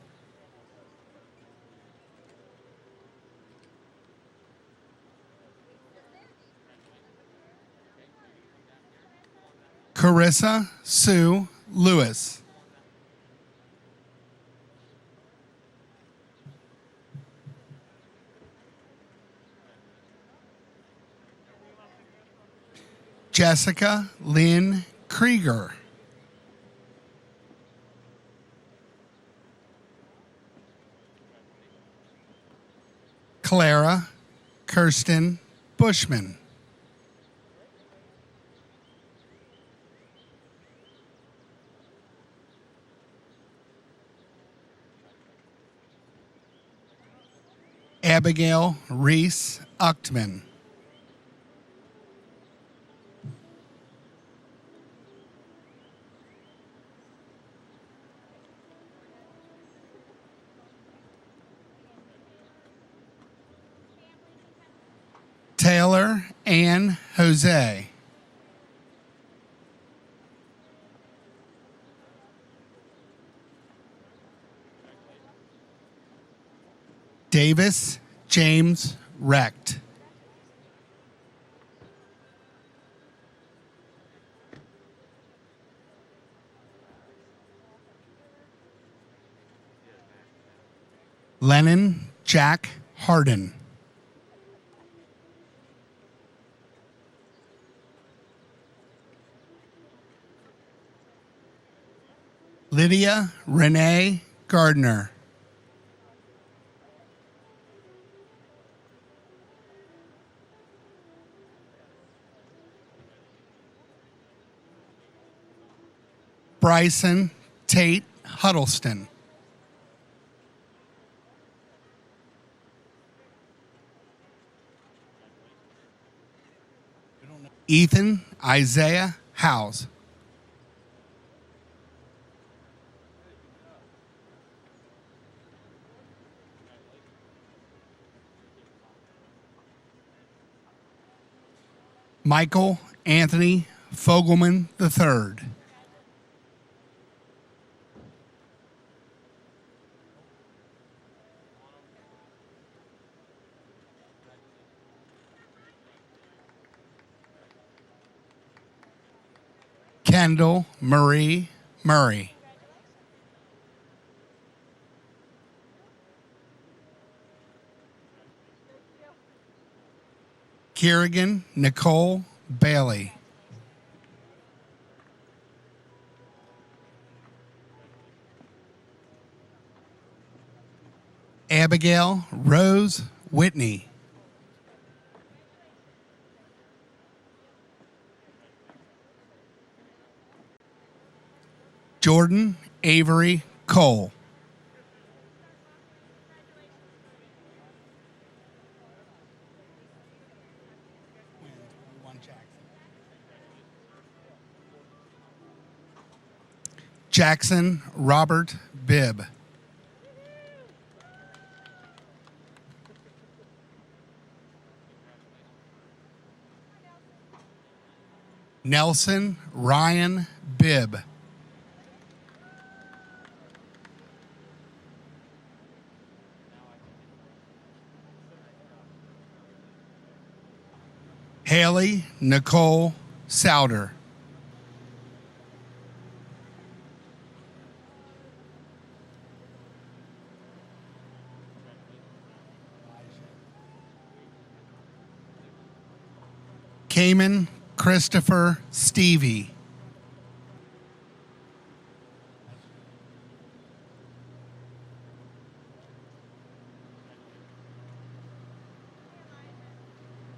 Carissa Sue Lewis. Jessica Lynn Krieger. Clara Kirsten Bushman. Abigail Reese Uchtman. Taylor Ann Jose. Davis James Recht. Lennon Jack Harden. Lydia Renee Gardner. Bryson Tate Huddleston. Ethan Isaiah Howes. Michael Anthony Fogelman III. Kendall Marie Murray. Kerrigan Nicole Bailey. Abigail Rose Whitney. Jordan Avery Cole. Jackson Robert Bibb. Nelson Ryan Bibb. Haley Nicole Souter. Cayman Christopher Stevie.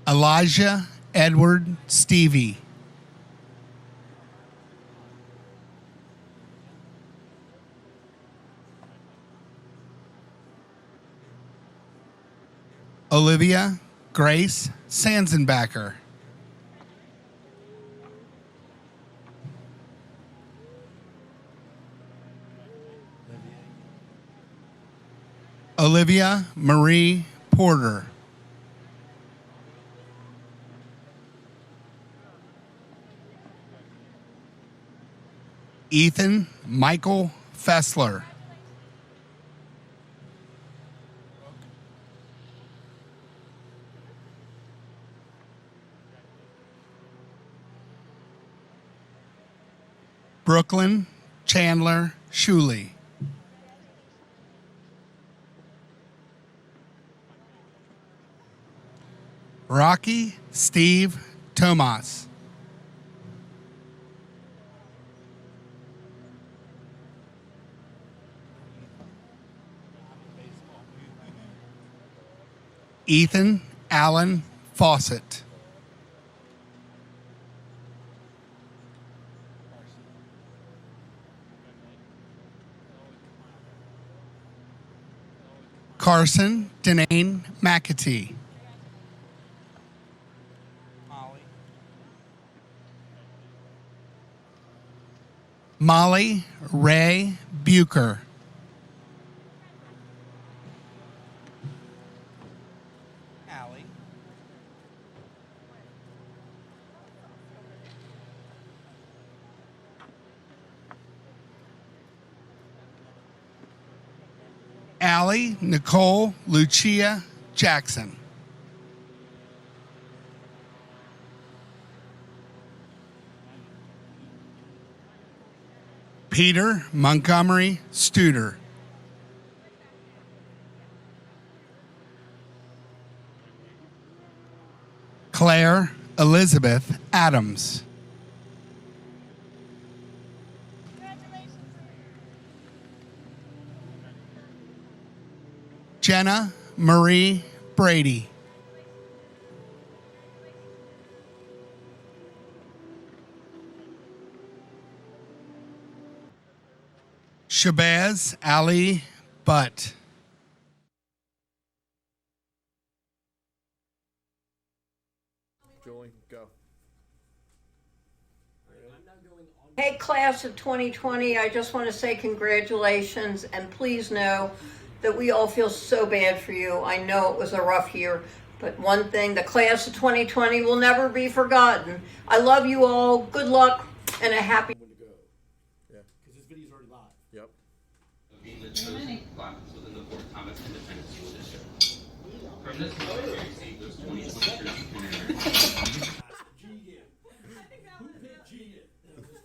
Elijah Edward Stevie. Olivia Grace Sanzenbacher. Olivia Marie Porter. Ethan Michael Fessler. Brooklyn Chandler Shuley. Rocky Steve Tomas. Ethan Allen Fawcett. Carson Denane McAtee. Molly Ray Bucher. Allie Nicole Lucia Jackson. Peter Montgomery Studer. Claire Elizabeth Adams. Jenna Marie Brady. Shabazz Ali Butt. Julie, go. Hey, class of 2020, I just want to say congratulations, and please know that we all feel so bad for you. I know it was a rough year, but one thing, the class of 2020 will never be forgotten. I love you all. Good luck and a happy. Because this video's already live. Yep. Being the chosen class within the Fort Thomas Independent School District. From this moment, we received those 2020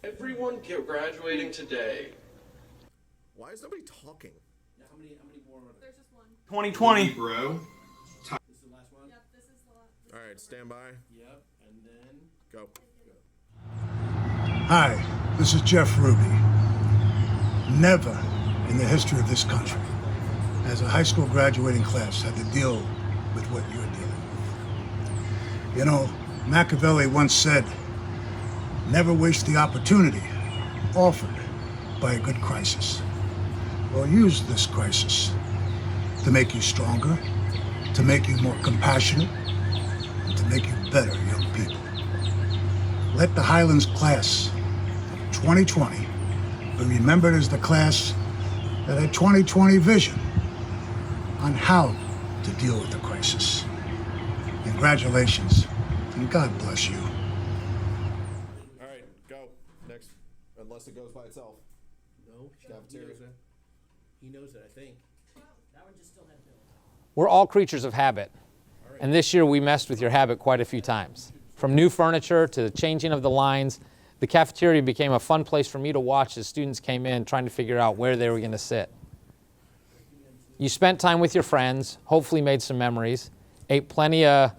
Everyone graduating today. Why is nobody talking? How many more are there? There's just one. 2020. bro. This is the last one? Yep, this is the last. All right, stand by. Yep, and then Go. Hi, this is Jeff Ruby. Never in the history of this country has a high school graduating class had to deal with what you're dealing with. You know, Machiavelli once said, never waste the opportunity offered by a good crisis. Well, use this crisis to make you stronger, to make you more compassionate, and to make you better young people. Let the Highlands class of 2020 be remembered as the class that had 2020 vision on how to deal with the crisis. Congratulations, and God bless you. All right, go. Next. Unless it goes by itself. no, Cafeteria. he knows it, I think. We're all creatures of habit, and this year we messed with your habit quite a few times. From new furniture to the changing of the lines, the cafeteria became a fun place for me to watch as students came in trying to figure out where they were going to sit. You spent time with your friends, hopefully made some memories, ate plenty of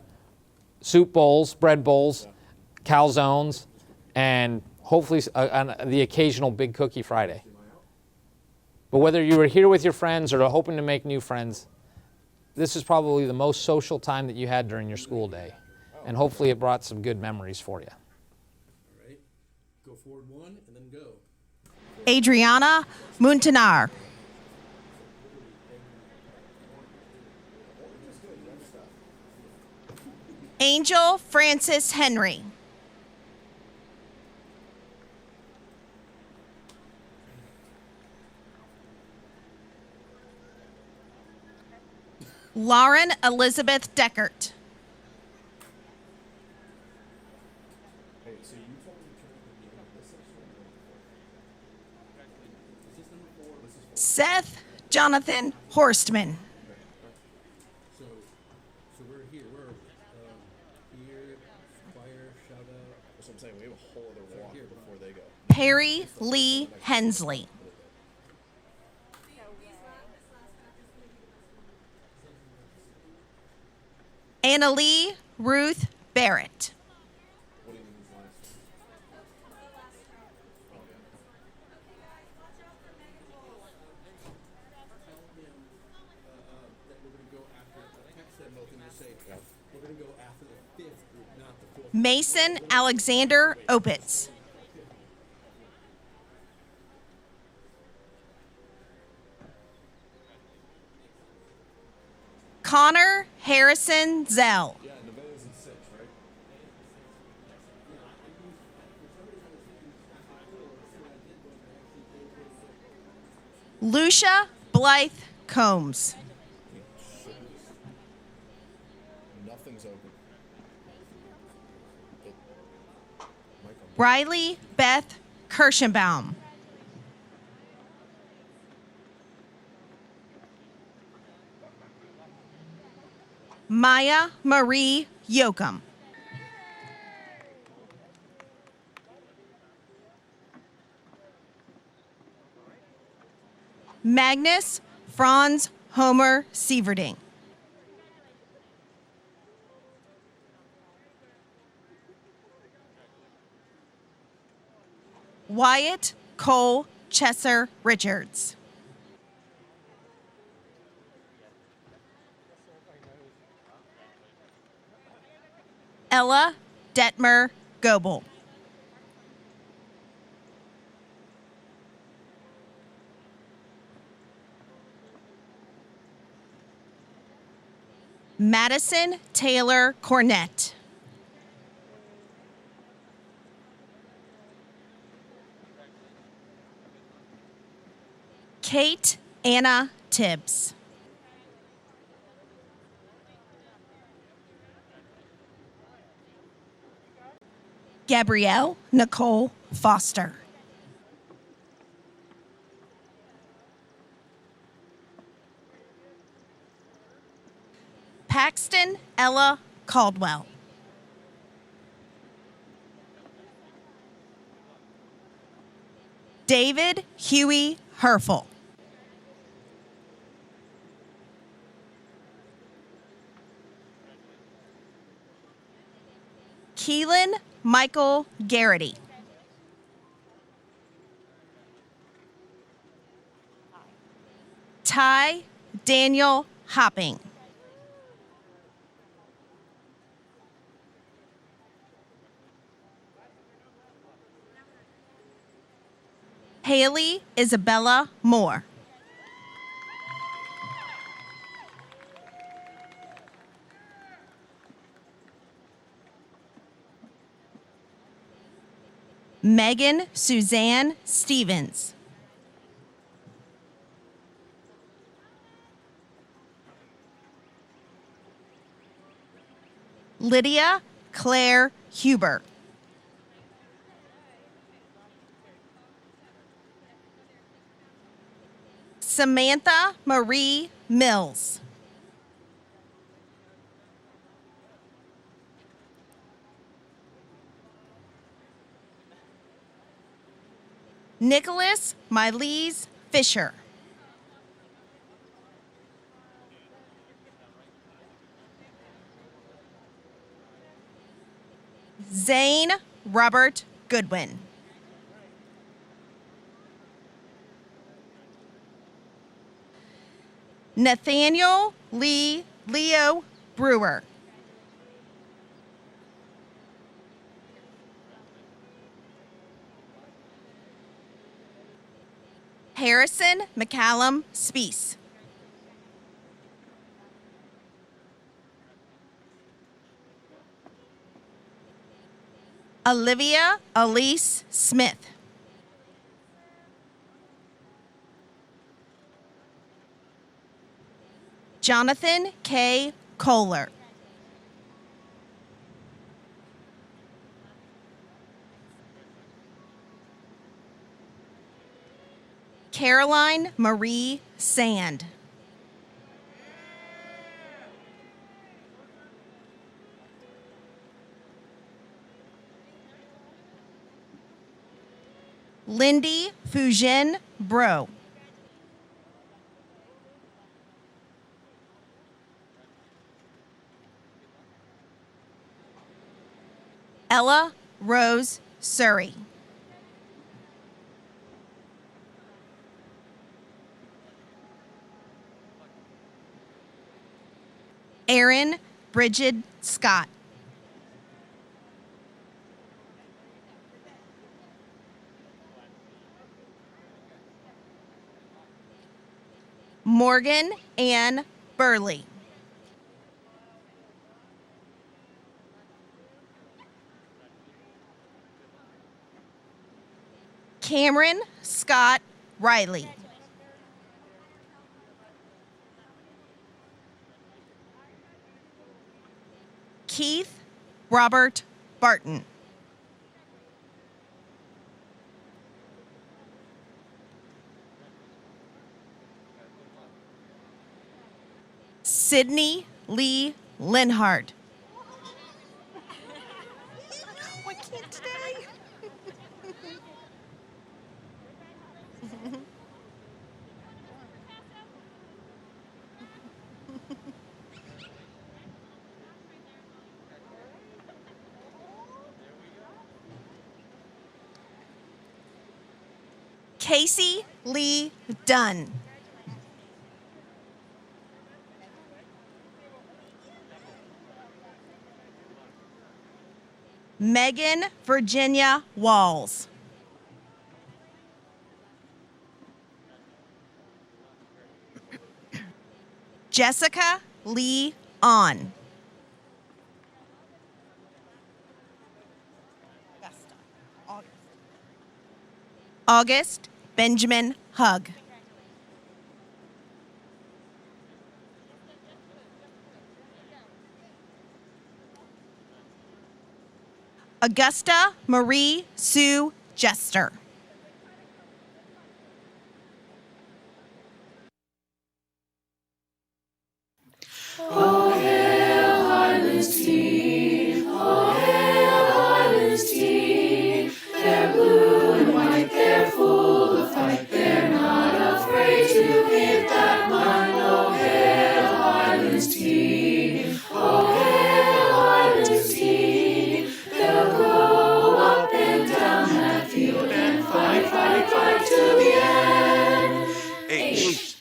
soup bowls, bread bowls, calzones, and hopefully the occasional Big Cookie Friday. But whether you were here with your friends or hoping to make new friends, this is probably the most social time that you had during your school day. And hopefully it brought some good memories for you. All right, go forward one and then go. Adriana Muntanar. Angel Francis Henry. Lauren Elizabeth Deckert. Seth Jonathan Horstman. So we're here. Where are we? Here, fire, shout out. That's what I'm saying. We have a whole other walk before they go. Perry Lee Hensley. Annalee Ruth Barrett. That we're going to go after. Text them both and just going to go after the fifth group, not the fourth. Mason Alexander Opitz. Connor Harrison Zell. Yeah, Nevada's in 6, right? Lucia Blythe Combs. Nothing's open. Riley Beth Kirschenbaum. Maya Marie Yoakum. Magnus Franz Homer Sieverding. Wyatt Cole Chesser Richards. Ella Detmer Goebel. Madison Taylor Cornett. Kate Anna Tibbs. Gabrielle Nicole Foster. Paxton Ella Caldwell. David Huey Herfel. Keelan Michael Garrity. Ty Daniel Hopping. Haley Isabella Moore. Megan Suzanne Stevens. Lydia Claire Huber. Samantha Marie Mills. Nicholas Milese Fisher. Zane Robert Goodwin. Nathaniel Lee Leo Brewer. Harrison McCallum Speece. Olivia Elise Smith. Jonathan K. Kohler. Caroline Marie Sand. Lindy Fujian Bro. Ella Rose Surrey. Aaron Bridget Scott. Morgan Ann Burley. Cameron Scott Riley. Keith Robert Barton. Sydney Lee Linhart. Why can't today? Casey Lee Dunn. Megan Virginia Walls. Jessica Lee On. August Benjamin Hug. Augusta Marie Sue Jester. Oh, hail Highlands team, oh, hail Highlands team. They're blue and white, they're full of fight, they're not afraid to hit that mark. Oh, hail Highlands team, oh, hail Highlands team. They'll go up and down that field and fight, fight, fight to the end. H-I-G-H-L-A-N-D-S.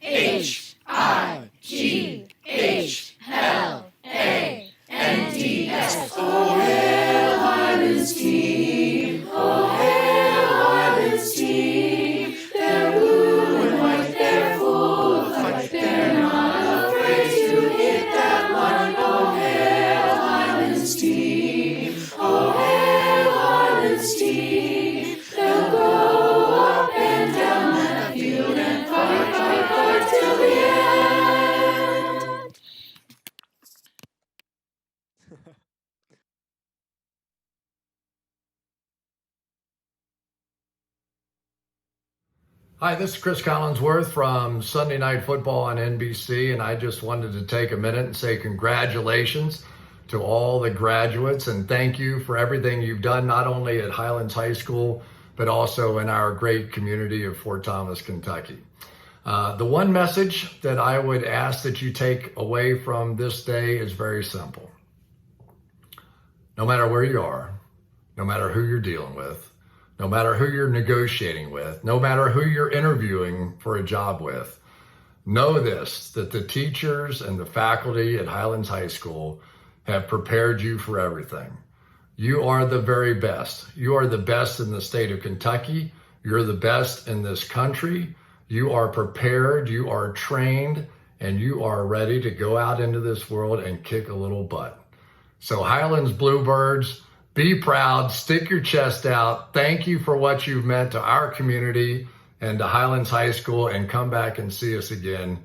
H-I-G-H-L-A-N-D-S. Oh, hail Highlands team, oh, hail Highlands team. They're blue and white, they're full of fight, they're not afraid to hit that mark. Oh, hail Highlands team, oh, hail Highlands team. They'll go up and down that field and fight, fight, fight till the end. Hi, this is Chris Collinsworth from Sunday Night Football on NBC, and I just wanted to take a minute and say congratulations to all the graduates and thank you for everything you've done, not only at Highlands High School, but also in our great community of Fort Thomas, Kentucky. The one message that I would ask that you take away from this day is very simple. No matter where you are, no matter who you're dealing with, no matter who you're negotiating with, no matter who you're interviewing for a job with, know this, that the teachers and the faculty at Highlands High School have prepared you for everything. You are the very best. You are the best in the state of Kentucky. You're the best in this country. You are prepared, you are trained, and you are ready to go out into this world and kick a little butt. So Highlands Bluebirds, be proud, stick your chest out. Thank you for what you've meant to our community and to Highlands High School, and come back and see us again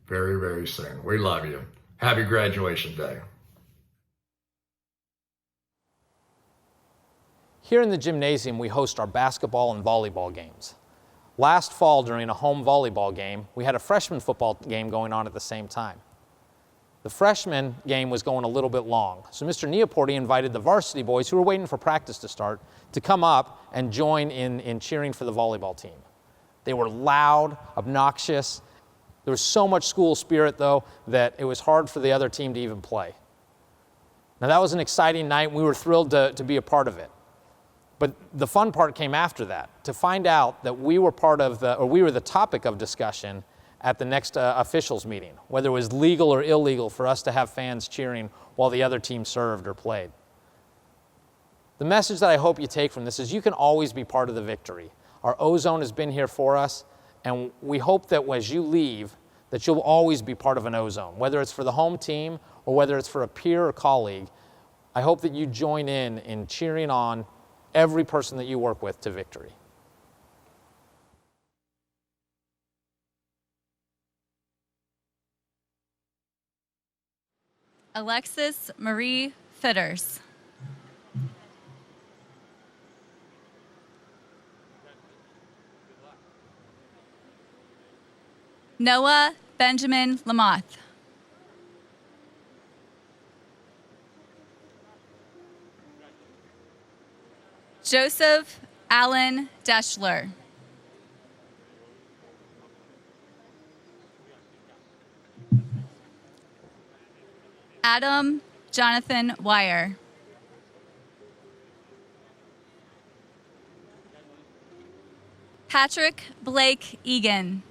very, very soon. We love you. Happy graduation day. Here in the gymnasium, we host our basketball and volleyball games. Last fall, during a home volleyball game, we had a freshman football game going on at the same time. The freshman game was going a little bit long, so Mr. Neoporti invited the varsity boys, who were waiting for practice to start, to come up and join in cheering for the volleyball team. They were loud, obnoxious. There was so much school spirit, though, that it was hard for the other team to even play. Now, that was an exciting night. We were thrilled to be a part of it. But the fun part came after that, to find out that we were part of we were the topic of discussion at the next officials meeting, whether it was legal or illegal for us to have fans cheering while the other team served or played. The message that I hope you take from this is you can always be part of the victory. Our ozone has been here for us, and we hope that as you leave, that you'll always be part of an ozone, whether it's for the home team or whether it's for a peer or colleague. I hope that you join in cheering on every person that you work with to victory. Alexis Marie Fitters. Noah Benjamin Lamoth. Joseph Allen Deschler. Adam Jonathan Wire. Patrick Blake Egan.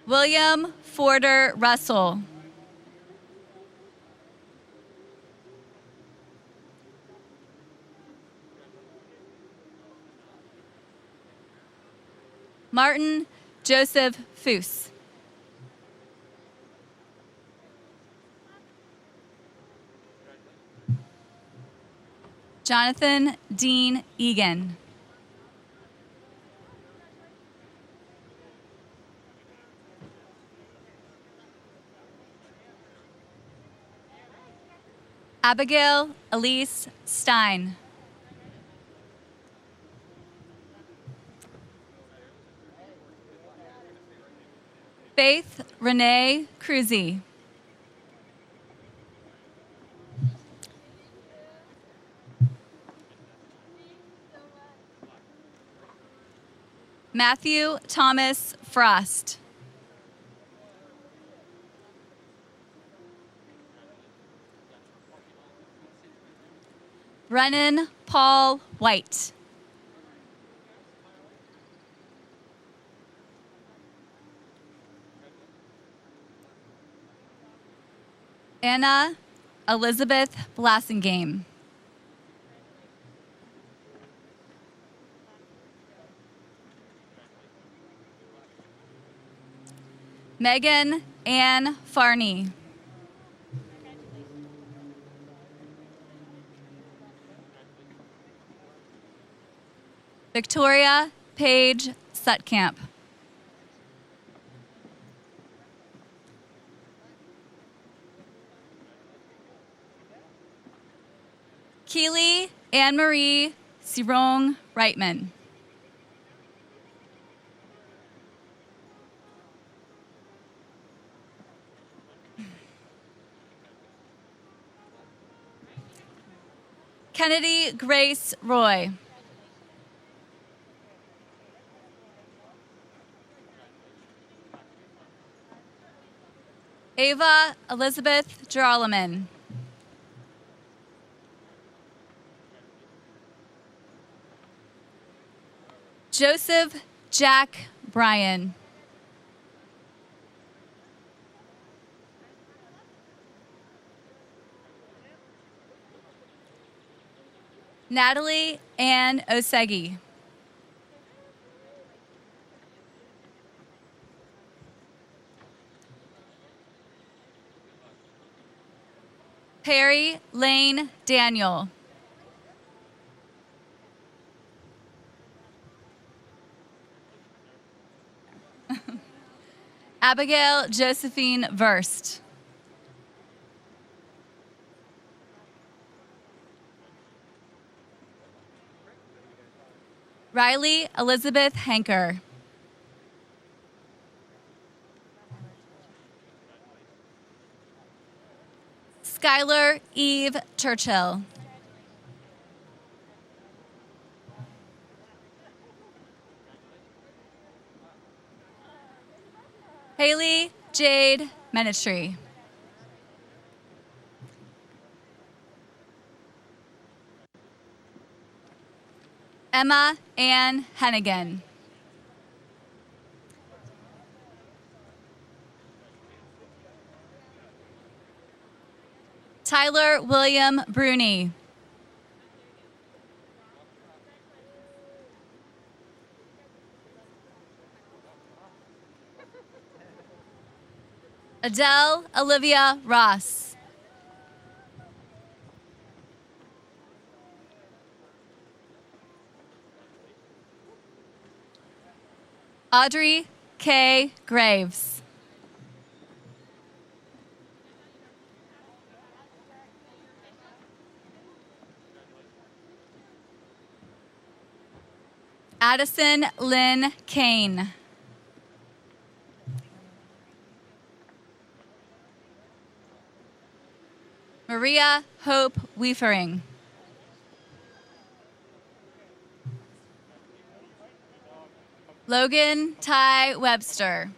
William Forder Russell. Martin Joseph Foose. Jonathan Dean Egan. Abigail Elise Stein. Faith Renee Cruzy. Matthew Thomas Frost. Brennan Paul White. Anna Elizabeth Blassingame. Megan Ann Farney. Victoria Paige Sutcamp. Keely Anne-Marie Sirong Reitman. Kennedy Grace Roy. Ava Elizabeth Jarlaman. Joseph Jack Bryan. Natalie Ann Osegi. Perry Lane Daniel. Abigail Josephine Verst. Riley Elizabeth Hanker. Skylar Eve Churchill. Haley Jade Menetry. Emma Ann Hennigan. Tyler William Bruni. Adele Olivia Ross. Audrey K. Graves. Addison Lynn Kane. Maria Hope Weefering. Logan Ty Webster.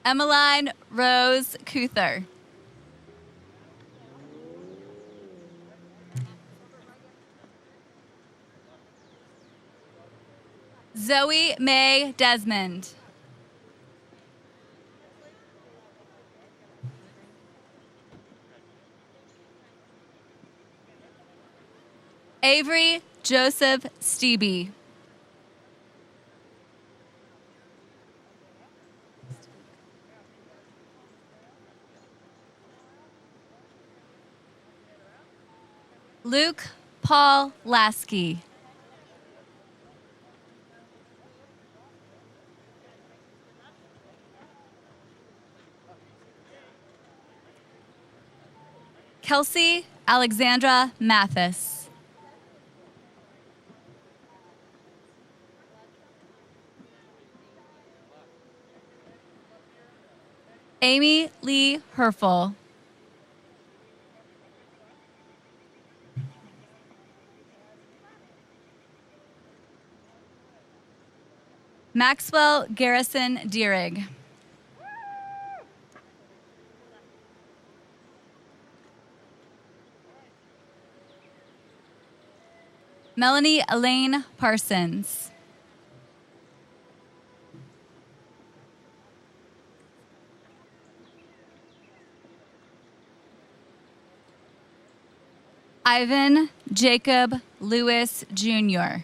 Emmeline Rose Cuther. Zoe May Desmond. Avery Joseph Stebe. Luke Paul Lasky. Kelsey Alexandra Mathis. Amy Lee Herfel. Maxwell Garrison Deerig. Melanie Elaine Parsons. Ivan Jacob Lewis Jr.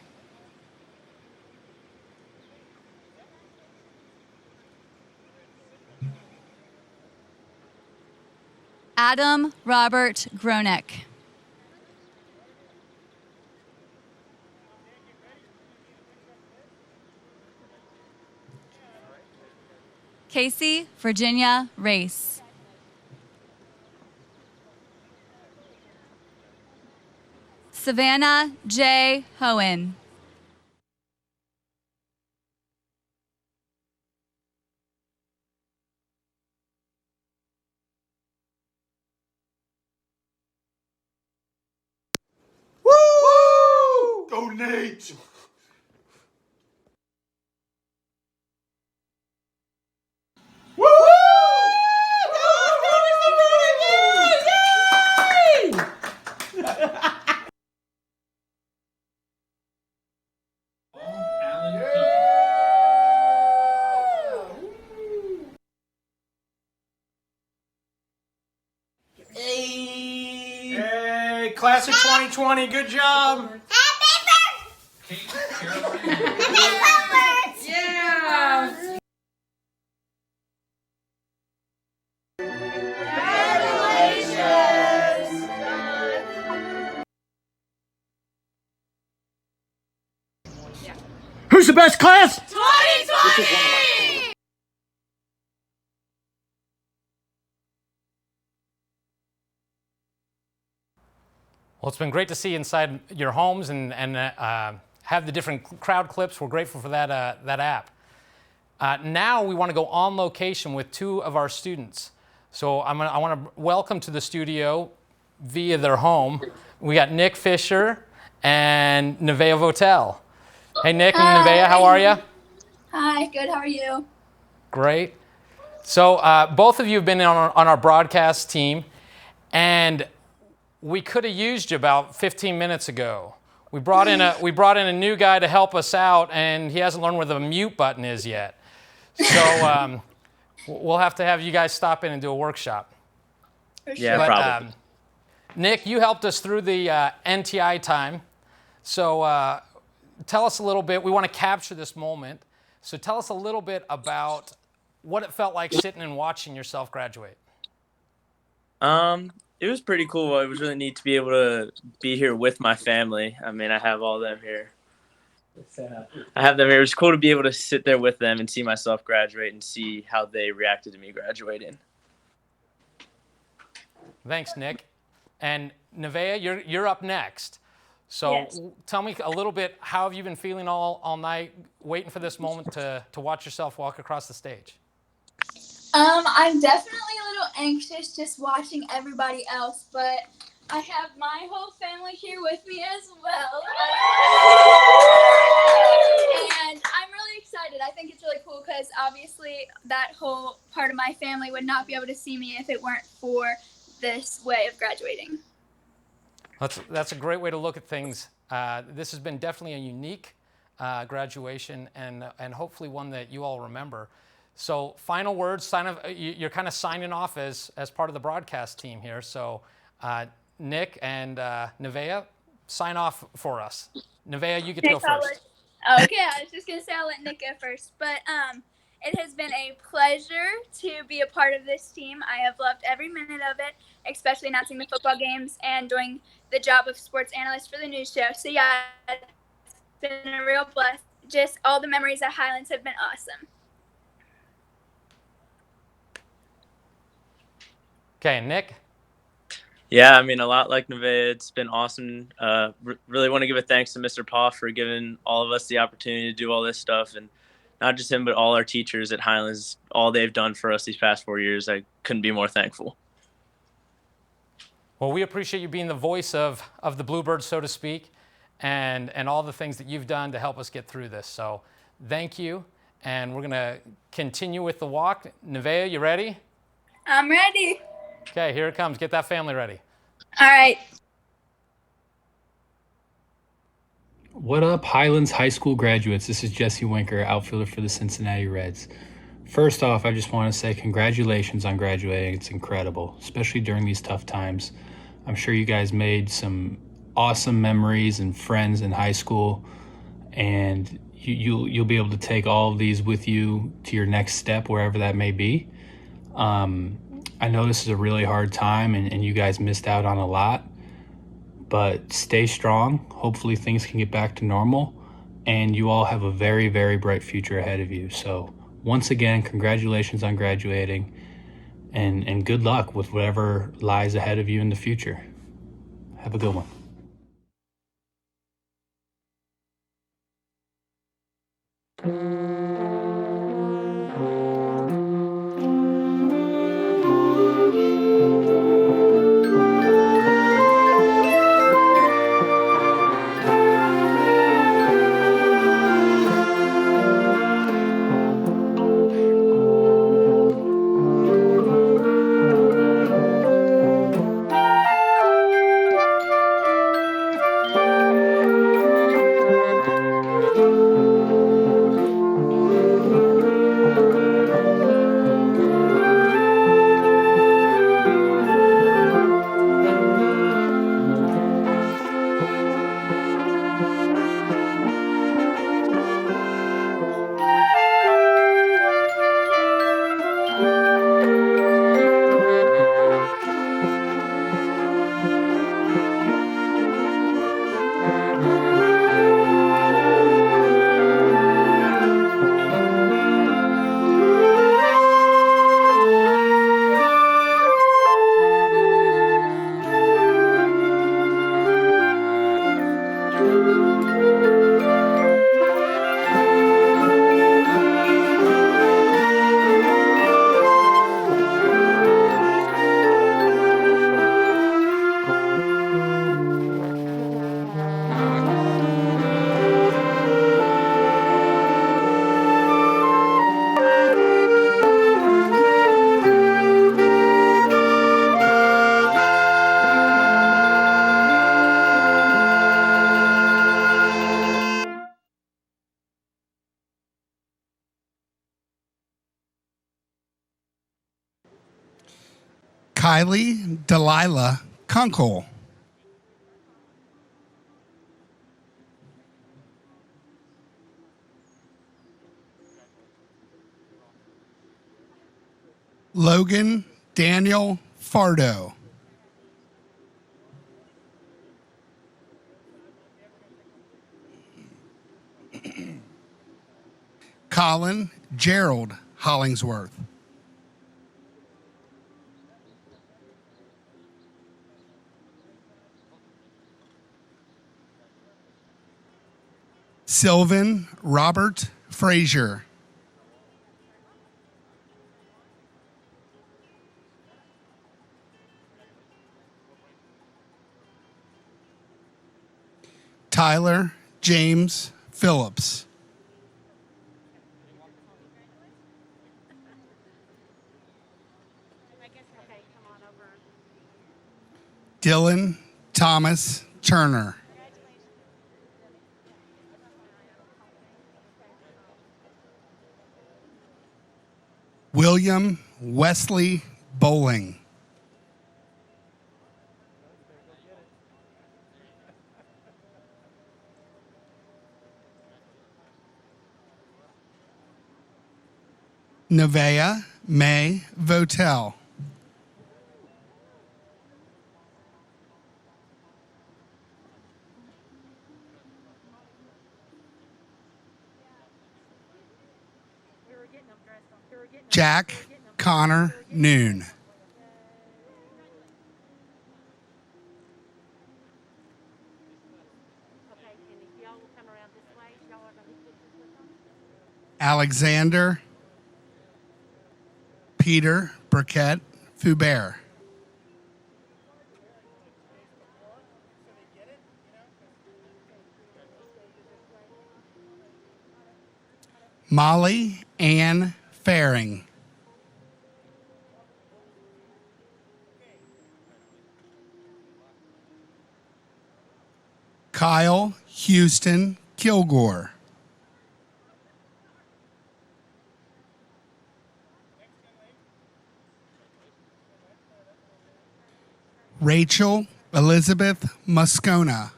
Adam Robert Gronek. Casey Virginia Race. Savannah J. Hohen. Woo! Go Nate! Woo! Hey, class of 2020, good job. Yeah! Who's the best class? 2020! Well, it's been great to see inside your homes and have the different crowd clips. We're grateful for that, that app. Now we want to go on location with two of our students. So I want to welcome to the studio via their home. We got Nick Fisher and Nevaeh Votel. Hey, Nick and Nevaeh, how are you? Hi, good. How are you? Great. So both of you have been on our broadcast team, and we could have used you about 15 minutes ago. We brought in a new guy to help us out, and he hasn't learned where the mute button is yet. So we'll have to have you guys stop in and do a workshop. Yeah, probably. Nick, you helped us through the NTI time. So tell us a little bit. We want to capture this moment. So tell us a little bit about what it felt like sitting and watching yourself graduate. It was pretty cool. It was really neat to be able to be here with my family. I mean, I have all them here. I have them here. It was cool to be able to sit there with them and see myself graduate and see how they reacted to me graduating. Thanks, Nick. And Nevaeh, you're up next. So Yes. Tell me a little bit, how have you been feeling all night, waiting for this moment to watch yourself walk across the stage? I'm definitely a little anxious just watching everybody else, but I have my whole family here with me as well. And I'm really excited. I think it's really cool because obviously that whole part of my family would not be able to see me if it weren't for this way of graduating. That's a great way to look at things. This has been definitely a unique graduation and hopefully one that you all remember. So final words, you're kind of signing off as part of the broadcast team here. So Nick and Nevaeh, sign off for us. Nevaeh, you get to go first. Okay, I was just going to say I'll let Nick go first. But it has been a pleasure to be a part of this team. I have loved every minute of it, especially announcing the football games and doing the job of sports analyst for the news show. So yeah, it's been a real blessing. Just all the memories at Highlands have been awesome. Okay, Nick? Yeah, I mean, a lot like Nevaeh, it's been awesome. Really want to give a thanks to Mr. Paw for giving all of us the opportunity to do all this stuff. And not just him, but all our teachers at Highlands, all they've done for us these past 4 years. I couldn't be more thankful. Well, we appreciate you being the voice of the Bluebirds, so to speak, and all the things that you've done to help us get through this. So thank you. And we're going to continue with the walk. Nevaeh, you ready? I'm ready. Okay, here it comes. Get that family ready. All right. What up, Highlands High School graduates? This is Jesse Winker, outfielder for the Cincinnati Reds. First off, I just want to say congratulations on graduating. It's incredible, especially during these tough times. I'm sure you guys made some awesome memories and friends in high school, and you'll be able to take all of these with you to your next step, wherever that may be. I know this is a really hard time and you guys missed out on a lot, but stay strong. Hopefully things can get back to normal, and you all have a very, very bright future ahead of you. So once again, congratulations on graduating, and good luck with whatever lies ahead of you in the future. Have a good one. Kylie Delilah Kunkel. Logan Daniel Fardo. Colin Gerald Hollingsworth. Sylvan Robert Frazier. Tyler James Phillips. Dylan Thomas Turner. William Wesley Bowling. Nevaeh May Votel. Jack Connor Noon. Alexander Peter Burkett Foubert. Molly Ann Faring. Kyle Houston Kilgore. Rachel Elizabeth Moscona.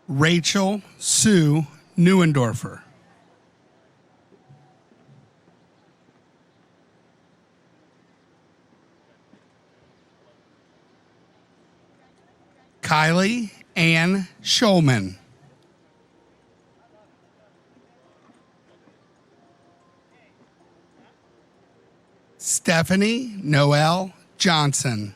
Rachel Sue Neuendorfer. Kylie Ann Schulman. Stephanie Noel Johnson.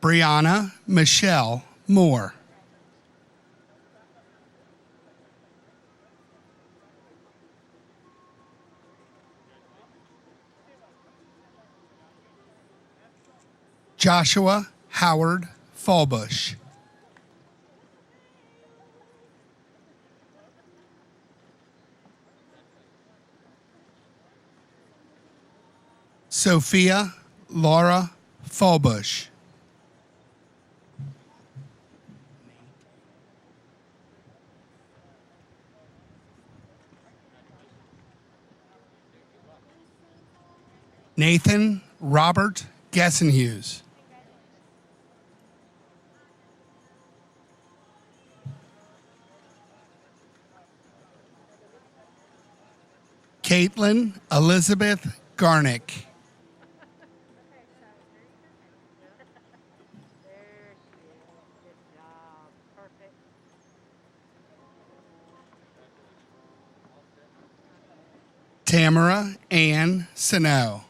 Brianna Michelle Moore. Joshua Howard Fallbush. Sophia Laura Fallbush. Nathan Robert Gessenhughes. Caitlin Elizabeth Garnick. Tamara Ann Sano.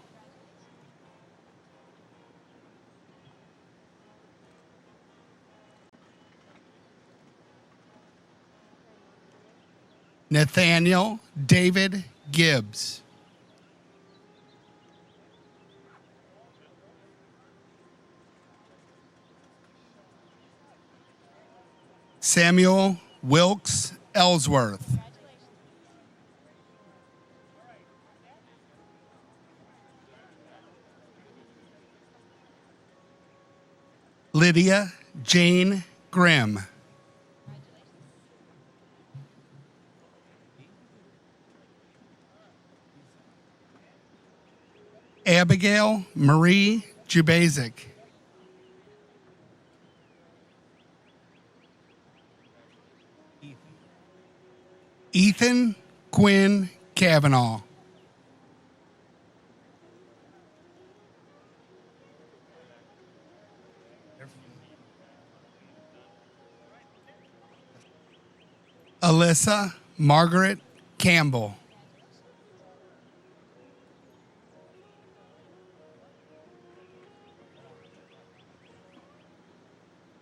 Nathaniel David Gibbs. Samuel Wilkes Ellsworth. Lydia Jane Grimm. Abigail Marie Jubazic. Ethan Quinn Kavanaugh. Alyssa Margaret Campbell.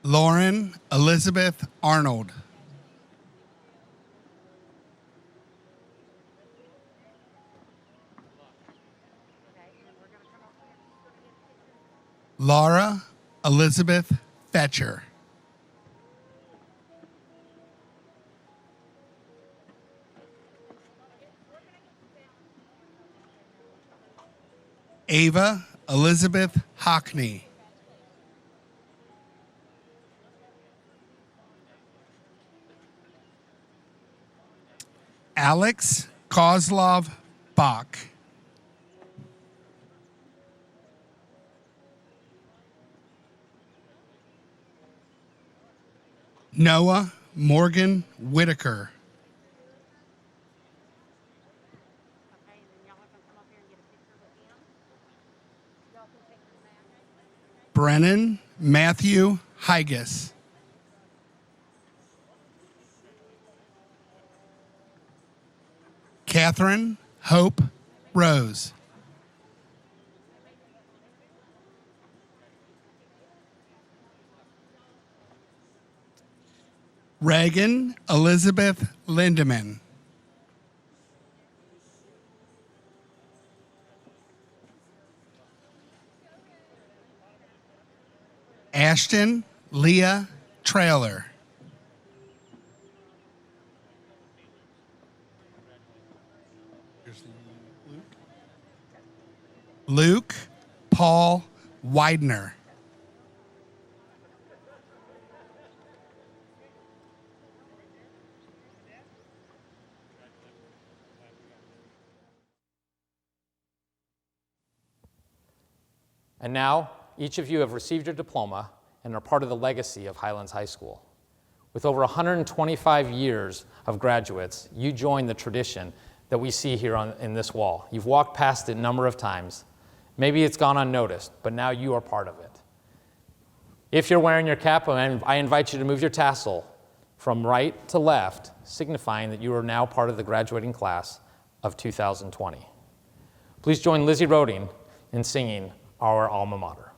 Lauren Elizabeth Arnold. Laura Elizabeth Fetcher. Ava Elizabeth Hockney. Alex Kozlov Bach. Noah Morgan Whitaker. Brennan Matthew Higas. Catherine Hope Rose. Reagan Elizabeth Lindeman. Ashton Leah Trailer. Luke Paul Widener. And now, each of you have received your diploma and are part of the legacy of Highlands High School. With over 125 years of graduates, you join the tradition that we see here in this wall. You've walked past it a number of times. Maybe it's gone unnoticed, but now you are part of it. If you're wearing your cap, I invite you to move your tassel from right to left, signifying that you are now part of the graduating class of 2020. Please join Lizzie Roding in singing our alma mater.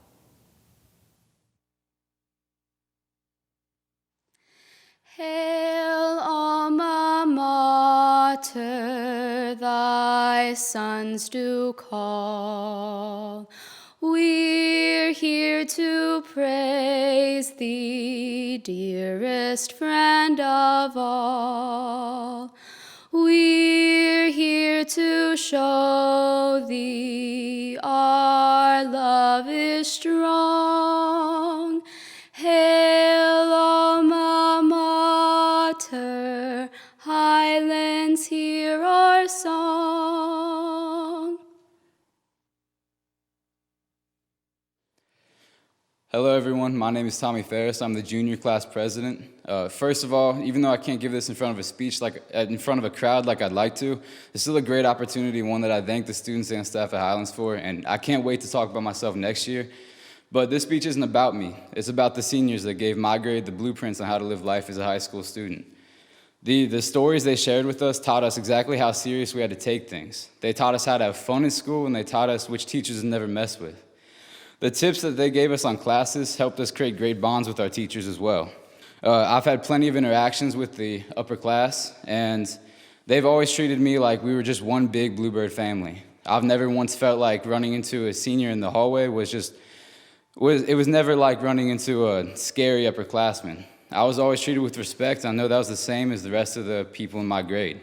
Hail, Alma Mater, thy sons do call. We're here to praise thee, dearest friend of all. We're here to show thee our love is strong. Hail, Alma Mater, Highlands, hear our song. Hello everyone, my name is Tommy Ferris. I'm the junior class president. First of all, even though I can't give this in front of a speech, in front of a crowd like I'd like to, it's still a great opportunity, one that I thank the students and staff at Highlands for, and I can't wait to talk about myself next year. But this speech isn't about me. It's about the seniors that gave my grade the blueprints on how to live life as a high school student. The stories they shared with us taught us exactly how serious we had to take things. They taught us how to have fun in school, and they taught us which teachers to never mess with. The tips that they gave us on classes helped us create great bonds with our teachers as well. I've had plenty of interactions with the upper class, and they've always treated me like we were just one big Bluebird family. I've never once felt like running into a senior in the hallway was never like running into a scary upperclassman. I was always treated with respect. I know that was the same as the rest of the people in my grade.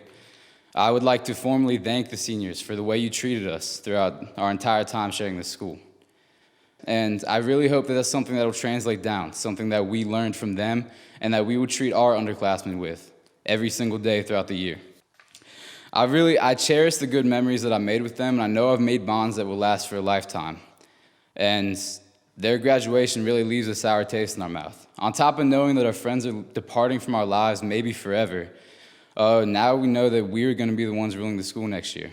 I would like to formally thank the seniors for the way you treated us throughout our entire time sharing this school. And I really hope that that's something that will translate down, something that we learned from them and that we would treat our underclassmen with every single day throughout the year. I cherish the good memories that I made with them, and I know I've made bonds that will last for a lifetime. And their graduation really leaves a sour taste in our mouth. On top of knowing that our friends are departing from our lives, maybe forever, now we know that we're going to be the ones ruling the school next year.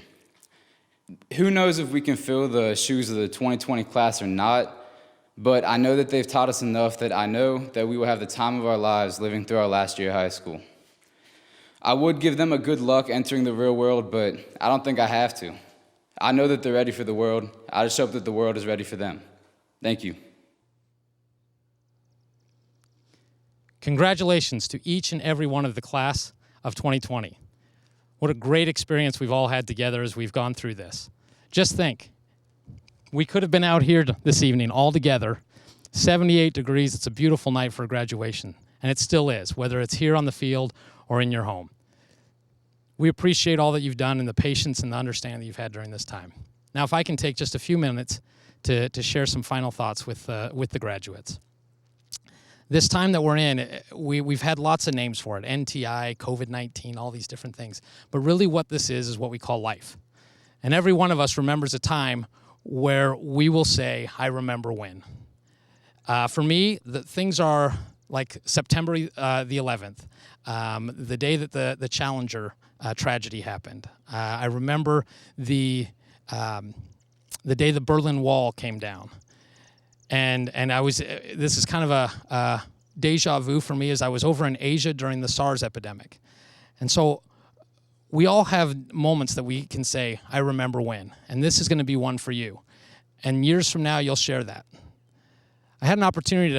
Who knows if we can fill the shoes of the 2020 class or not, but I know that they've taught us enough that I know that we will have the time of our lives living through our last year of high school. I would give them a good luck entering the real world, but I don't think I have to. I know that they're ready for the world. I just hope that the world is ready for them. Thank you. Congratulations to each and every one of the class of 2020. What a great experience we've all had together as we've gone through this. Just think, we could have been out here this evening all together, 78 degrees. It's a beautiful night for graduation, and it still is, whether it's here on the field or in your home. We appreciate all that you've done and the patience and the understanding that you've had during this time. Now, if I can take just a few minutes to share some final thoughts with the graduates. This time that we're in, we've had lots of names for it, NTI, COVID-19, all these different things. But really what this is what we call life. And every one of us remembers a time where we will say, I remember when. For me, things are like September the 11th, the day that the Challenger tragedy happened. I remember the day the Berlin Wall came down. And this is kind of a deja vu for me, as I was over in Asia during the SARS epidemic. And so we all have moments that we can say, I remember when, and this is going to be one for you. And years from now, you'll share that. I had an opportunity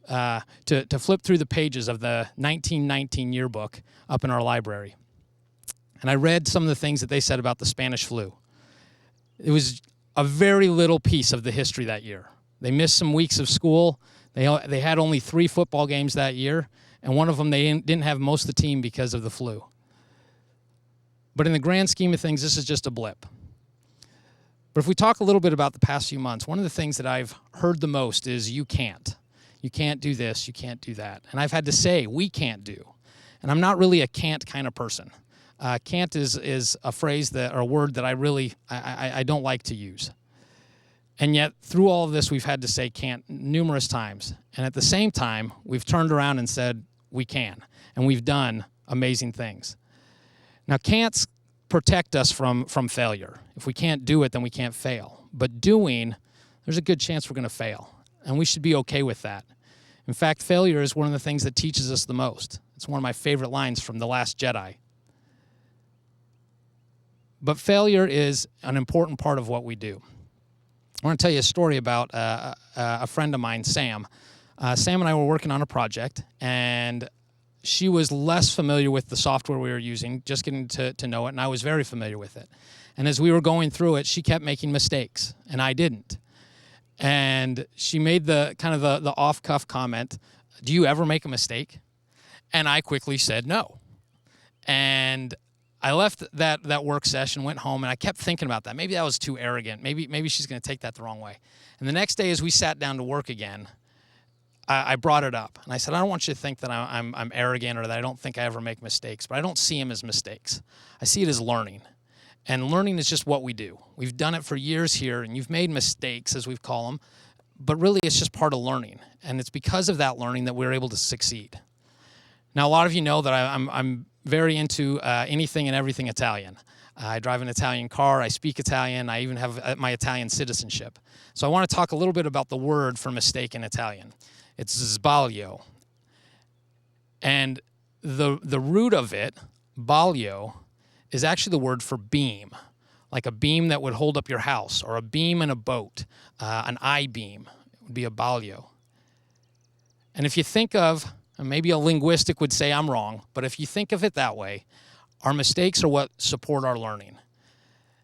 to flip through the pages of the 1919 yearbook up in our library. And I read some of the things that they said about the Spanish flu. It was a very little piece of the history that year. They missed some weeks of school. They had only 3 football games that year, and one of them they didn't have most of the team because of the flu. But in the grand scheme of things, this is just a blip. But if we talk a little bit about the past few months, one of the things that I've heard the most is you can't. You can't do this, you can't do that. And I've had to say, we can't do. And I'm not really a can't kind of person. Can't is a phrase or a word that I don't like to use. And yet, through all of this, we've had to say can't numerous times. And at the same time, we've turned around and said we can. And we've done amazing things. Now, can'ts protect us from failure. If we can't do it, then we can't fail. But doing, there's a good chance we're going to fail. And we should be okay with that. In fact, failure is one of the things that teaches us the most. It's one of my favorite lines from The Last Jedi. But failure is an important part of what we do. I want to tell you a story about a friend of mine, Sam. Sam and I were working on a project, and she was less familiar with the software we were using, just getting to know it, and I was very familiar with it. And as we were going through it, she kept making mistakes, and I didn't. And she made the off-cuff comment, do you ever make a mistake? And I quickly said no. And I left that work session, went home, and I kept thinking about that. Maybe that was too arrogant. Maybe she's going to take that the wrong way. And the next day, as we sat down to work again, I brought it up. And I said, I don't want you to think that I'm arrogant or that I don't think I ever make mistakes, but I don't see them as mistakes. I see it as learning. And learning is just what we do. We've done it for years here, and you've made mistakes, as we call them, but really it's just part of learning. And it's because of that learning that we're able to succeed. Now, a lot of you know that I'm very into anything and everything Italian. I drive an Italian car, I speak Italian, I even have my Italian citizenship. So I want to talk a little bit about the word for mistake in Italian. It's sbaglio. And the root of it, baglio, is actually the word for beam, like a beam that would hold up your house, or a beam in a boat, an I-beam would be a baglio. And if you think of, and maybe a linguistic would say I'm wrong, but if you think of it that way, our mistakes are what support our learning.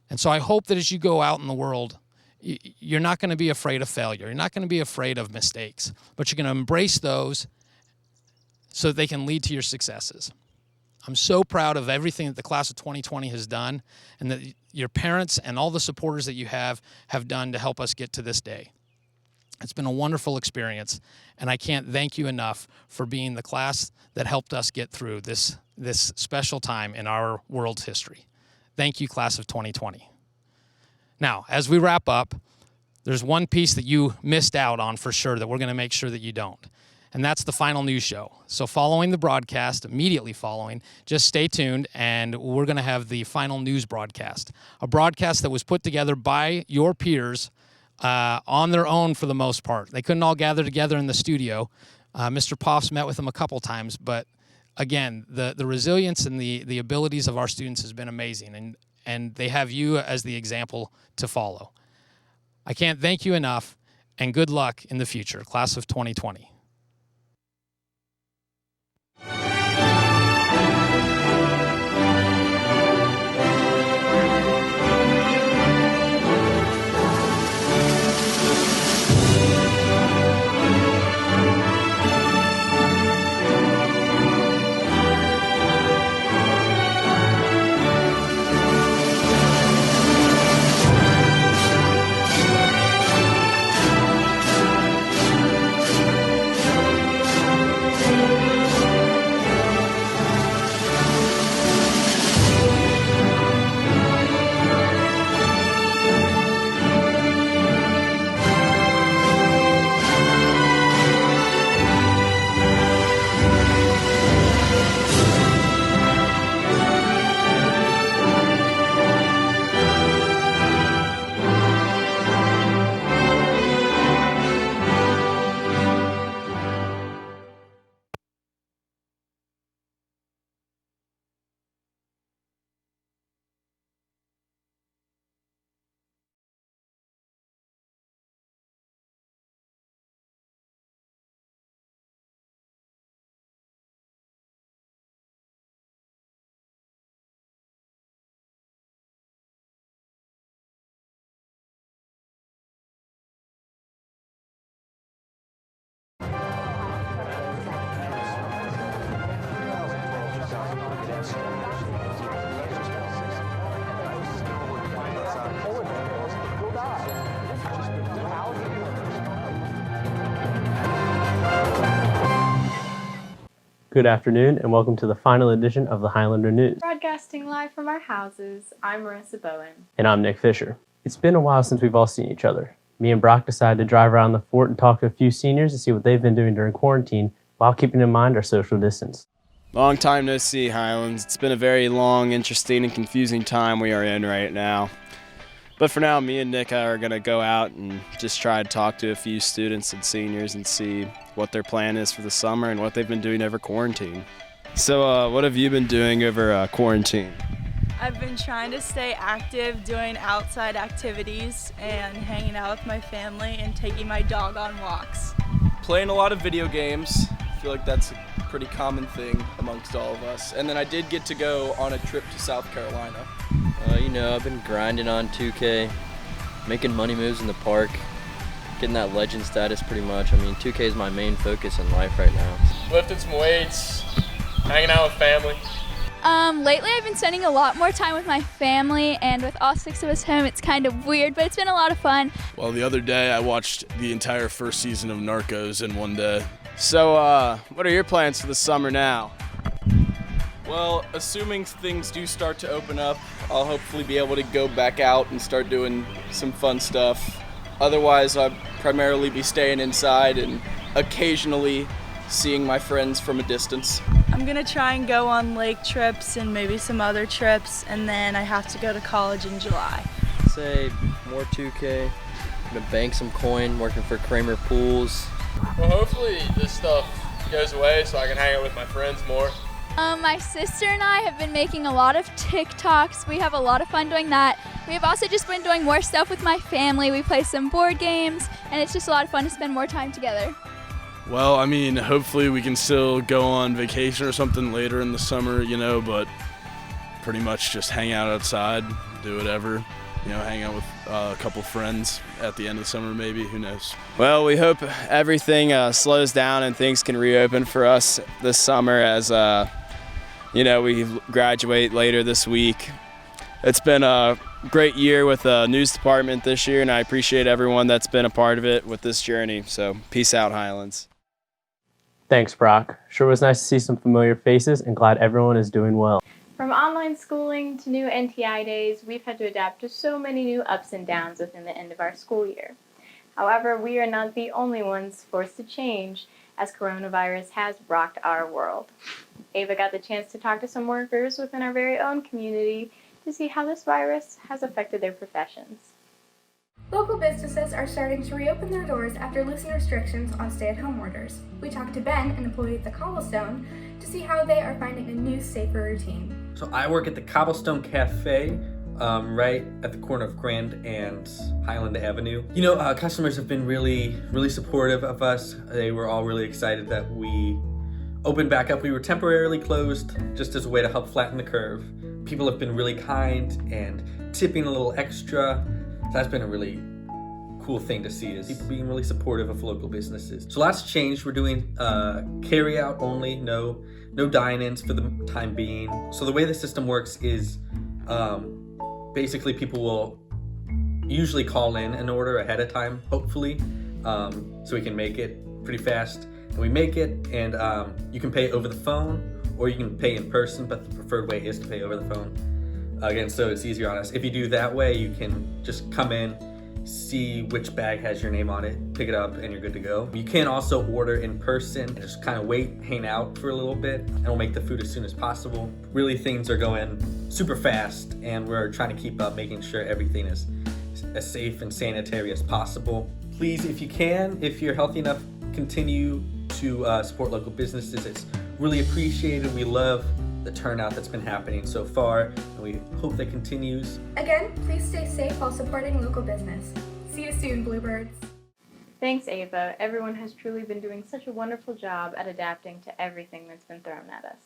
And so I hope that as you go out in the world, you're not going to be afraid of failure. You're not going to be afraid of mistakes, but you're going to embrace those so that they can lead to your successes. I'm so proud of everything that the class of 2020 has done, and that your parents and all the supporters that you have done to help us get to this day. It's been a wonderful experience, and I can't thank you enough for being the class that helped us get through this special time in our world's history. Thank you, class of 2020. Now, as we wrap up, there's one piece that you missed out on for sure that we're going to make sure that you don't, and that's the final news show. So following the broadcast, immediately following, just stay tuned, and we're going to have the final news broadcast, a broadcast that was put together by your peers on their own for the most part. They couldn't all gather together in the studio. Mr. Poffs met with them a couple times, but again, the resilience and the abilities of our students has been amazing, and they have you as the example to follow. I can't thank you enough, and good luck in the future, class of 2020. Good afternoon, and welcome to the final edition of the Highlander News. Broadcasting live from our houses, I'm Marissa Bowen. And I'm Nick Fisher. It's been a while since we've all seen each other. Me and Brock decided to drive around the fort and talk to a few seniors to see what they've been doing during quarantine while keeping in mind our social distance. Long time no see, Highlands. It's been a very long, interesting, and confusing time we are in right now. But for now, me and Nick are going to go out and just try to talk to a few students and seniors and see what their plan is for the summer and what they've been doing over quarantine. So what have you been doing over quarantine? I've been trying to stay active, doing outside activities and hanging out with my family and taking my dog on walks. Playing a lot of video games. I feel like that's a pretty common thing amongst all of us. And then I did get to go on a trip to South Carolina. I've been grinding on 2K, making money moves in the park, getting that legend status pretty much. 2K is my main focus in life right now. Lifting some weights, hanging out with family. Lately I've been spending a lot more time with my family, and with all 6 of us home, it's kind of weird, but it's been a lot of fun. Well, the other day I watched the entire first season of Narcos in one day. So, what are your plans for the summer now? Well, assuming things do start to open up, I'll hopefully be able to go back out and start doing some fun stuff. Otherwise, I'll primarily be staying inside and occasionally seeing my friends from a distance. I'm gonna try and go on lake trips and maybe some other trips, and then I have to go to college in July. Say more 2K, I'm gonna bank some coin, working for Kramer Pools. Well, hopefully this stuff goes away so I can hang out with my friends more. My sister and I have been making a lot of TikToks. We have a lot of fun doing that. We have also just been doing more stuff with my family. We play some board games, and it's just a lot of fun to spend more time together. Well, hopefully we can still go on vacation or something later in the summer, but pretty much just hang out outside, do whatever, hang out with a couple friends at the end of the summer maybe, who knows. Well, we hope everything slows down and things can reopen for us this summer as, we graduate later this week. It's been a great year with the news department this year, and I appreciate everyone that's been a part of it with this journey. So peace out, Highlands. Thanks, Brock. Sure was nice to see some familiar faces and glad everyone is doing well. From online schooling to new NTI days, we've had to adapt to so many new ups and downs within the end of our school year. However, we are not the only ones forced to change, as coronavirus has rocked our world. Ava got the chance to talk to some workers within our very own community to see how this virus has affected their professions. Local businesses are starting to reopen their doors after loosening restrictions on stay-at-home orders. We talked to Ben, an employee at the Cobblestone, to see how they are finding a new, safer routine. So I work at the Cobblestone Cafe, right at the corner of Grand and Highland Avenue. You know, customers have been really supportive of us. They were all really excited that we opened back up. We were temporarily closed just as a way to help flatten the curve. People have been really kind and tipping a little extra. So that's been a really cool thing to see, is people being really supportive of local businesses. So lots changed. We're doing carry out only, no dine-ins for the time being. So the way the system works is basically people will usually call in an order ahead of time, hopefully, so we can make it pretty fast. And we make it, and you can pay over the phone or you can pay in person, but the preferred way is to pay over the phone. Again, so it's easier on us. If you do that way, you can just come in, see which bag has your name on it, pick it up, and you're good to go. You can also order in person and just kind of wait, hang out for a little bit, and we'll make the food as soon as possible. Really, things are going super fast, and we're trying to keep up, making sure everything is as safe and sanitary as possible. Please, if you can, if you're healthy enough, continue to support local businesses. It's really appreciated. We love the turnout that's been happening so far, and we hope that continues. Again, please stay safe while supporting local business. See you soon, Bluebirds. Thanks, Ava. Everyone has truly been doing such a wonderful job at adapting to everything that's been thrown at us.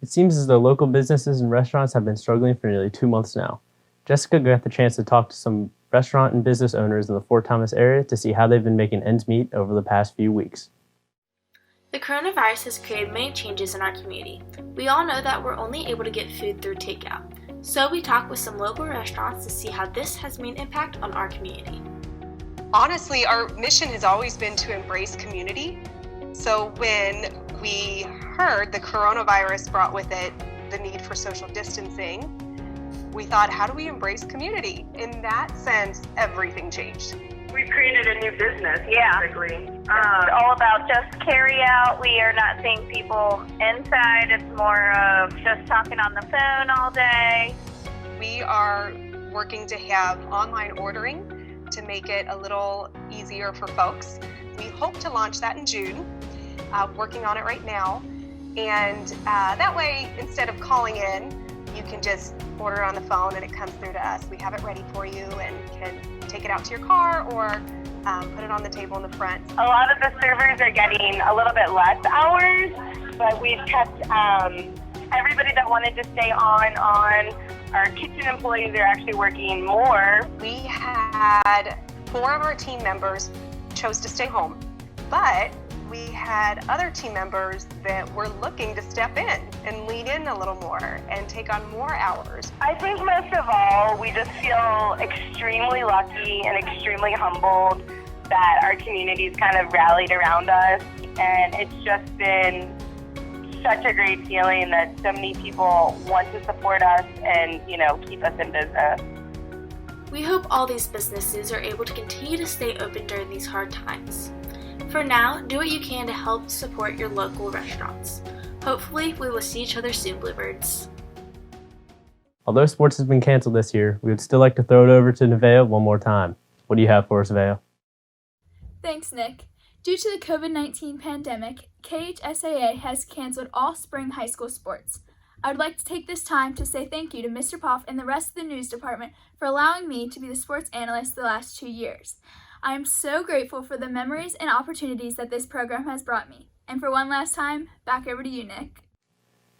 It seems as though local businesses and restaurants have been struggling for nearly 2 months now. Jessica got the chance to talk to some restaurant and business owners in the Fort Thomas area to see how they've been making ends meet over the past few weeks. The coronavirus has created many changes in our community. We all know that we're only able to get food through takeout. So we talked with some local restaurants to see how this has made an impact on our community. Honestly, our mission has always been to embrace community. So when we heard the coronavirus brought with it the need for social distancing, we thought, how do we embrace community? In that sense, everything changed. We've created a new business, basically. It's all about just carry out. We are not seeing people inside. It's more of just talking on the phone all day. We are working to have online ordering to make it a little easier for folks. We hope to launch that in June. Working on it right now. And that way, instead of calling in, you can just order it on the phone and it comes through to us. We have it ready for you and can take it out to your car or put it on the table in the front. A lot of the servers are getting a little bit less hours, but we've kept everybody that wanted to stay on. Our kitchen employees are actually working more. We had 4 of our team members chose to stay home, but we had other team members that were looking to step in and lean in a little more and take on more hours. I think most of all, we just feel extremely lucky and extremely humbled that our community's kind of rallied around us. And it's just been such a great feeling that so many people want to support us and, keep us in business. We hope all these businesses are able to continue to stay open during these hard times. For now, do what you can to help support your local restaurants. Hopefully, we will see each other soon, Bluebirds. Although sports has been canceled this year, we would still like to throw it over to Nevaeh one more time. What do you have for us, Nevaeh? Thanks, Nick. Due to the COVID-19 pandemic, KHSAA has canceled all spring high school sports. I would like to take this time to say thank you to Mr. Poff and the rest of the news department for allowing me to be the sports analyst the last 2 years. I am so grateful for the memories and opportunities that this program has brought me. And for one last time, back over to you, Nick.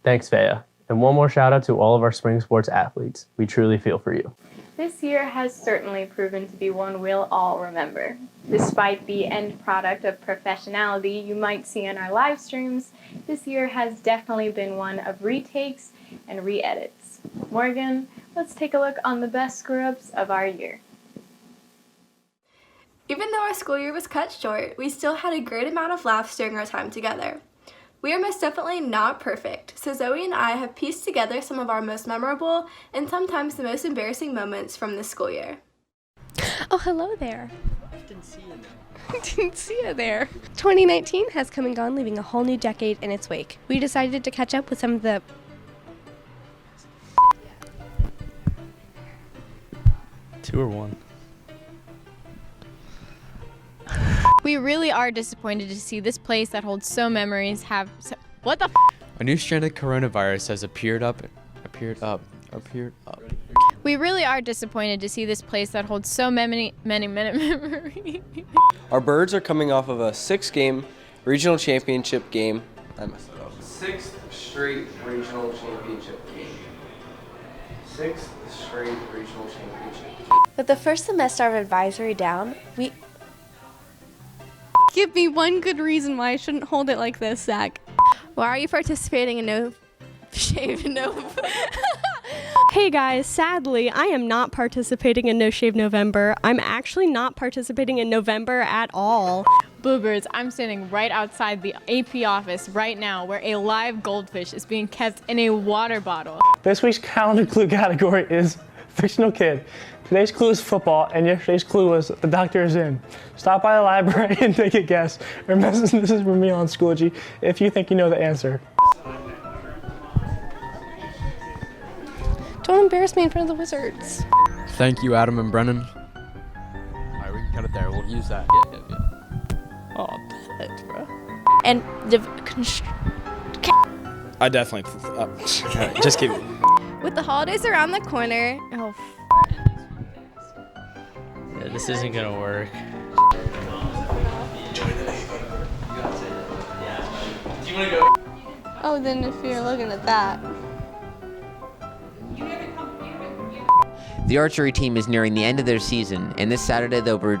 Thanks, Nevaeh. And one more shout out to all of our spring sports athletes. We truly feel for you. This year has certainly proven to be one we'll all remember. Despite the end product of professionality you might see in our live streams, this year has definitely been one of retakes and re-edits. Morgan, Let's take a look on the best screw-ups of our year. Even though our school year was cut short, we still had a great amount of laughs during our time together. We are most definitely not perfect, so Zoe and I have pieced together some of our most memorable and sometimes the most embarrassing moments from this school year. Oh, hello there. I didn't see you there. I didn't see you there. 2019 has come and gone, leaving a whole new decade in its wake. We decided to catch up with some of the... Two or one? We really are disappointed to see this place that holds so memories have so, what the f? A new strand of coronavirus has appeared up. We really are disappointed to see this place that holds so many memories. Our birds are coming off of a 6-game regional championship game. I messed it up. 6th straight regional championship game. 6th straight regional championship. With the first semester of advisory down, we... Give me one good reason why I shouldn't hold it like this, Zach. Why are you participating in No Shave No... Hey guys, sadly, I am not participating in No Shave November. I'm actually not participating in November at all. Bluebirds, I'm standing right outside the AP office right now where a live goldfish is being kept in a water bottle. This week's calendar clue category is fictional kid. Today's clue is football, and yesterday's clue was the doctor is in. Stop by the library and take a guess. Remember, this is from me on Schoology if you think you know the answer. Don't embarrass me in front of the wizards. Thank you, Adam and Brennan. Alright, we can cut it there. We'll use that. Yeah. Oh, bet, bro. And I definitely. Just keep it. With the holidays around the corner. Oh, Yeah, this isn't gonna work. oh, then if you're looking at that. The archery team is nearing the end of their season, and this Saturday they'll be...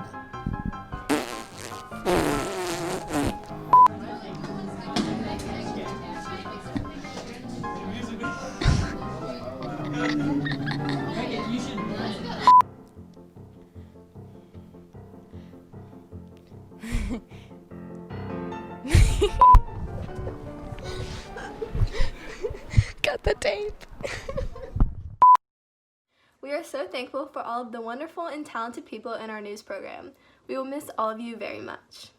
Got the tape. We are so thankful for all of the wonderful and talented people in our news program. We will miss all of you very much.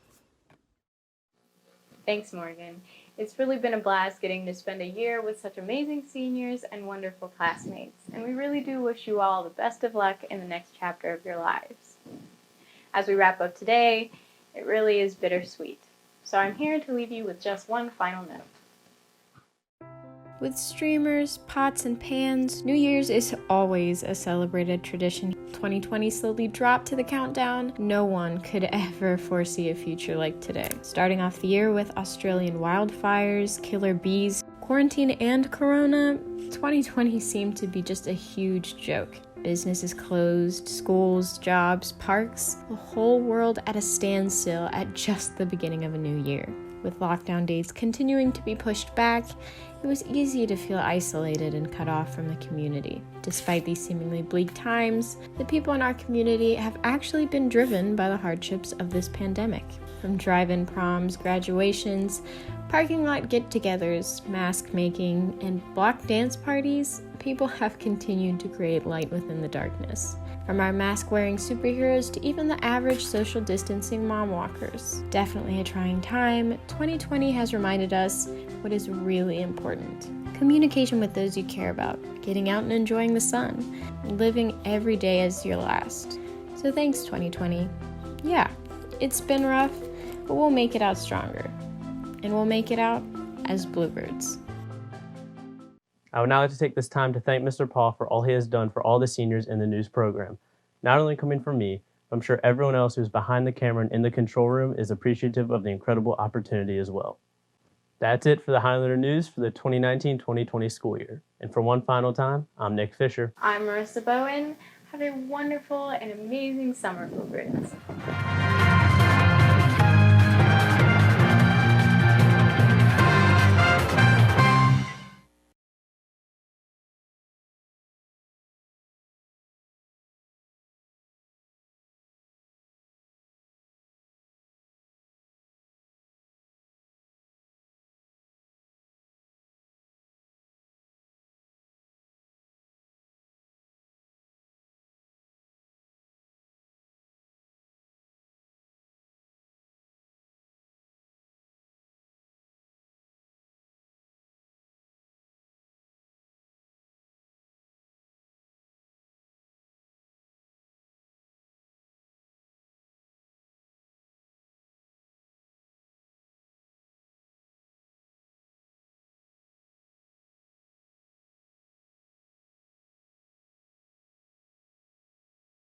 Thanks, Morgan. It's really been a blast getting to spend a year with such amazing seniors and wonderful classmates, and we really do wish you all the best of luck in the next chapter of your lives. As we wrap up today, it really is bittersweet, so I'm here to leave you with just one final note. With streamers, pots, and pans, New Year's is always a celebrated tradition. 2020 slowly dropped to the countdown. No one could ever foresee a future like today. Starting off the year with Australian wildfires, killer bees, quarantine, and corona, 2020 seemed to be just a huge joke. Businesses closed, schools, jobs, parks, the whole world at a standstill at just the beginning of a new year. With lockdown dates continuing to be pushed back, it was easy to feel isolated and cut off from the community. Despite these seemingly bleak times, the people in our community have actually been driven by the hardships of this pandemic. From drive-in proms, graduations, parking lot get-togethers, mask making, and block dance parties, people have continued to create light within the darkness. From our mask-wearing superheroes to even the average social distancing mom walkers. Definitely a trying time, 2020 has reminded us what is really important. Communication with those you care about, getting out and enjoying the sun, living every day as your last. So thanks, 2020. Yeah, it's been rough, but we'll make it out stronger. And we'll make it out as Bluebirds. I would now like to take this time to thank Mr. Paul for all he has done for all the seniors in the news program. Not only coming from me, but I'm sure everyone else who's behind the camera and in the control room is appreciative of the incredible opportunity as well. That's it for the Highlander News for the 2019-2020 school year. And for one final time, I'm Nick Fisher. I'm Marissa Bowen. Have a wonderful and amazing summer, Bluebirds.